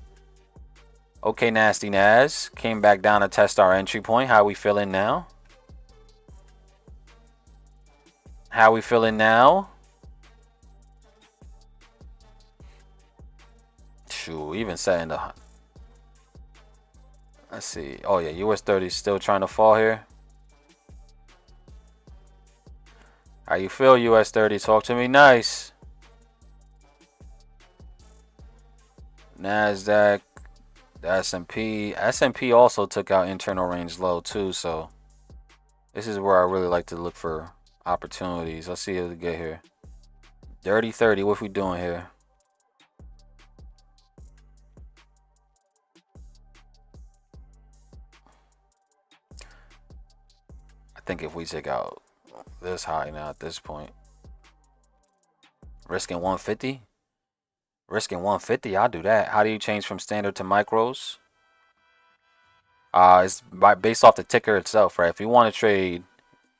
Okay, nasty Nas. Came back down to test our entry point. How we feeling now? How we feeling now? Shoot, even setting the... Let's see. Oh, yeah, US 30 is still trying to fall here. How you feel, US 30? Talk to me nice. NASDAQ, the S&P. S&P also took out internal range low, too, so... This is where I really like to look for opportunities. Let's see what we get here. Dirty 30, what we doing here? I think if we take out this high now at this point, risking 150, I'll do that. How do you change from standard to micros? It's based off the ticker itself, right? If you want to trade,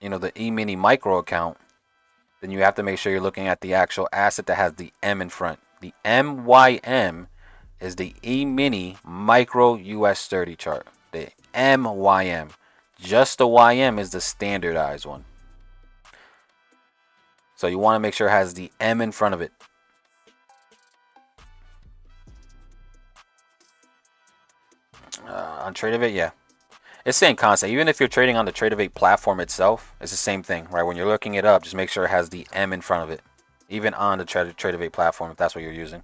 you know, the E-mini micro account, then you have to make sure you're looking at the actual asset that has the M in front. The MYM is the E-mini micro US 30 chart. The MYM. Just the YM is the standardized one. So you want to make sure it has the M in front of it. On trade of it, yeah. It's the same concept. Even if you're trading on the Tradeovate platform itself, it's the same thing, right? When you're looking it up, just make sure it has the M in front of it. Even on the Tradeovate platform, if that's what you're using.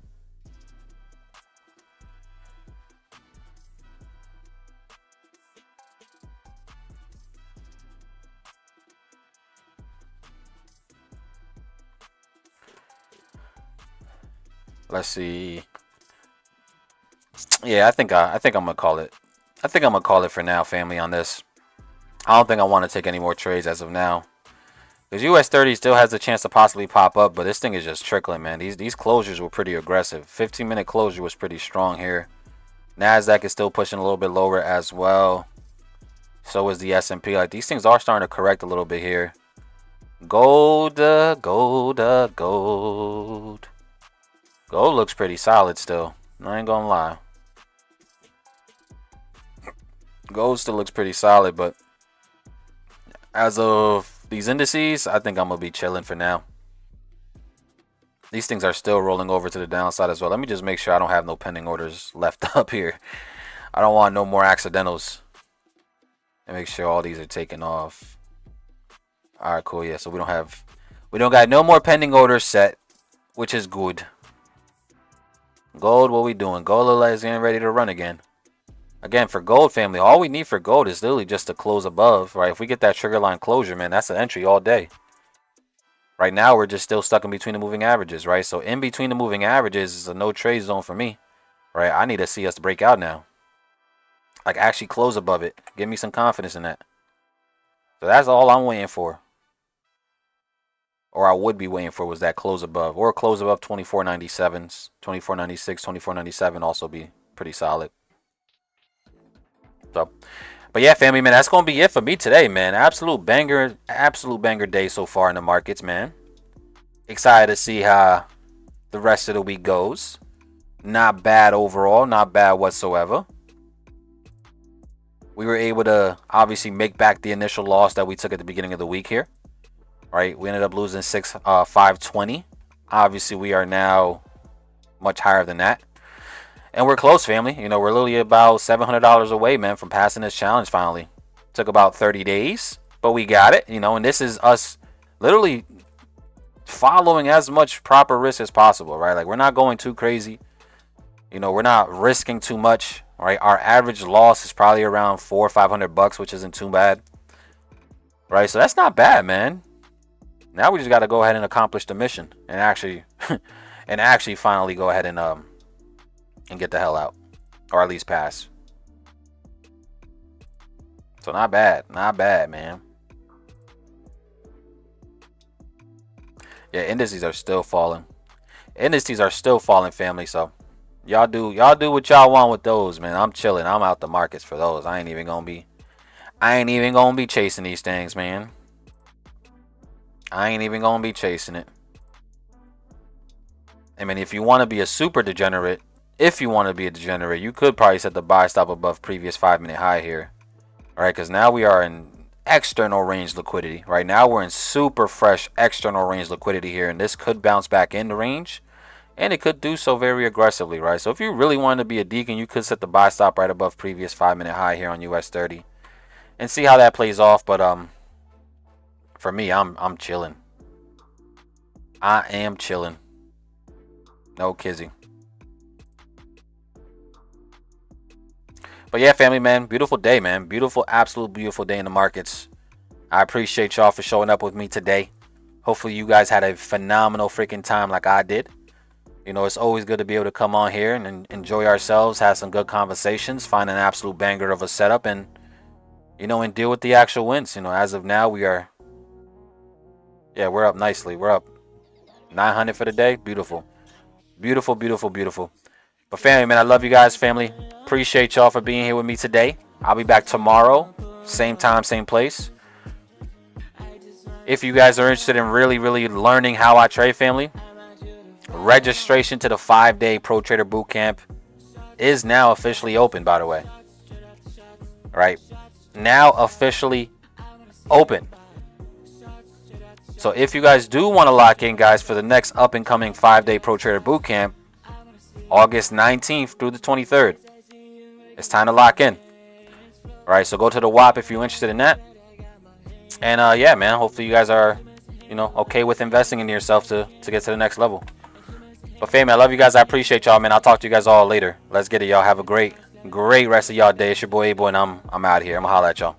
Let's see. Yeah, I think I'm gonna call it. I think I'm gonna call it for now, family, on this. I don't think I want to take any more trades as of now. Because US30 still has the chance to possibly pop up, but this thing is just trickling, man. These closures were pretty aggressive. 15-minute closure was pretty strong here. Nasdaq is still pushing a little bit lower as well. So is the S&P. Like, these things are starting to correct a little bit here. Gold. Gold looks pretty solid still. I ain't gonna lie. Gold still looks pretty solid, but as of these indices, I think I'm gonna be chilling for now. These things are still rolling over to the downside as well. Let me just make sure I don't have no pending orders left up here. I don't want no more accidentals. And make sure all these are taken off. All right, cool. Yeah, so we don't got no more pending orders set, which is good. Gold, what we doing? Gold is getting ready to run again. Again, for gold, family, all we need for gold is literally just to close above, right? If we get that trigger line closure, man, that's an entry all day. Right now, we're just still stuck in between the moving averages, right? So in between the moving averages is a no trade zone for me, right? I need to see us break out now. Like, actually close above it. Give me some confidence in that. So that's all I'm waiting for. Or I would be waiting for was that close above. Or close above 24.97s. 24.96, 24.97 also be pretty solid. So, but yeah, family, man, that's gonna be it for me today, man. Absolute banger day so far in the markets, man. Excited to see how the rest of the week goes. Not bad overall, not bad whatsoever. We were able to obviously make back the initial loss that we took at the beginning of the week here, right? We ended up losing 520. Obviously, we are now much higher than that. And we're close, family. You know, we're literally about $700 away, man, from passing this challenge finally. Took about 30 days, but we got it, you know, and this is us literally following as much proper risk as possible, right? Like, we're not going too crazy. You know, we're not risking too much, right? Our average loss is probably around $400 or $500, which isn't too bad, right? So that's not bad, man. Now we just got to go ahead and accomplish the mission and actually finally go ahead and get the hell out, or at least pass. So not bad, man. Yeah, indices are still falling. Family. So y'all do what y'all want with those, man. I'm chilling. I'm out the markets for those. I ain't even gonna be chasing these things, man. I ain't even gonna be chasing it. I mean, if you want to be a super degenerate, you could probably set the buy stop above previous 5-minute high here. All right, because now we are in external range liquidity. Right now we're in super fresh external range liquidity here, and this could bounce back into range, and it could do so very aggressively, right? So if you really wanted to be a deacon, you could set the buy stop right above previous 5-minute high here on US30 and see how that plays off. But for me, I'm chilling. I am chilling. No kidding. But yeah, family, man, beautiful day, man. Beautiful, absolute beautiful day in the markets. I appreciate y'all for showing up with me today. Hopefully you guys had a phenomenal freaking time like I did. You know, it's always good to be able to come on here and enjoy ourselves, have some good conversations, find an absolute banger of a setup, and, you know, and deal with the actual wins. You know, as of now, we're up nicely. We're up 900 for the day. Beautiful. Beautiful, beautiful, beautiful. But family, man, I love you guys, family. Appreciate y'all for being here with me today. I'll be back tomorrow, same time, same place. If you guys are interested in really learning how I trade, family, registration to the 5-day Pro Trader Bootcamp is now officially open, by the way. Right? Now officially open. So if you guys do want to lock in, guys, for the next up-and-coming 5-day Pro Trader Bootcamp, August 19th through the 23rd, it's time to lock in. All right, so go to the WAP if you're interested in that. And yeah, man, hopefully you guys are, you know, okay with investing in yourself to get to the next level. But fam, I love you guys. I appreciate y'all, man. I'll talk to you guys all later. Let's get it, y'all. Have a great rest of y'all day. It's your boy Abel, and I'm out here. I'm gonna holla at y'all.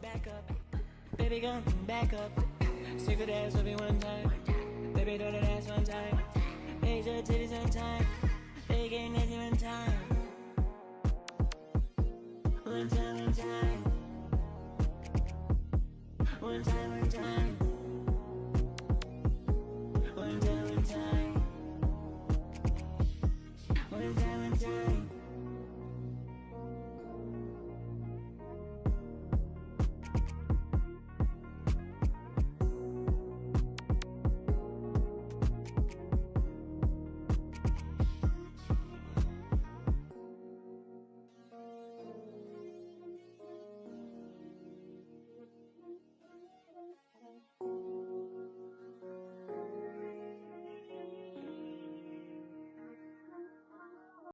One time.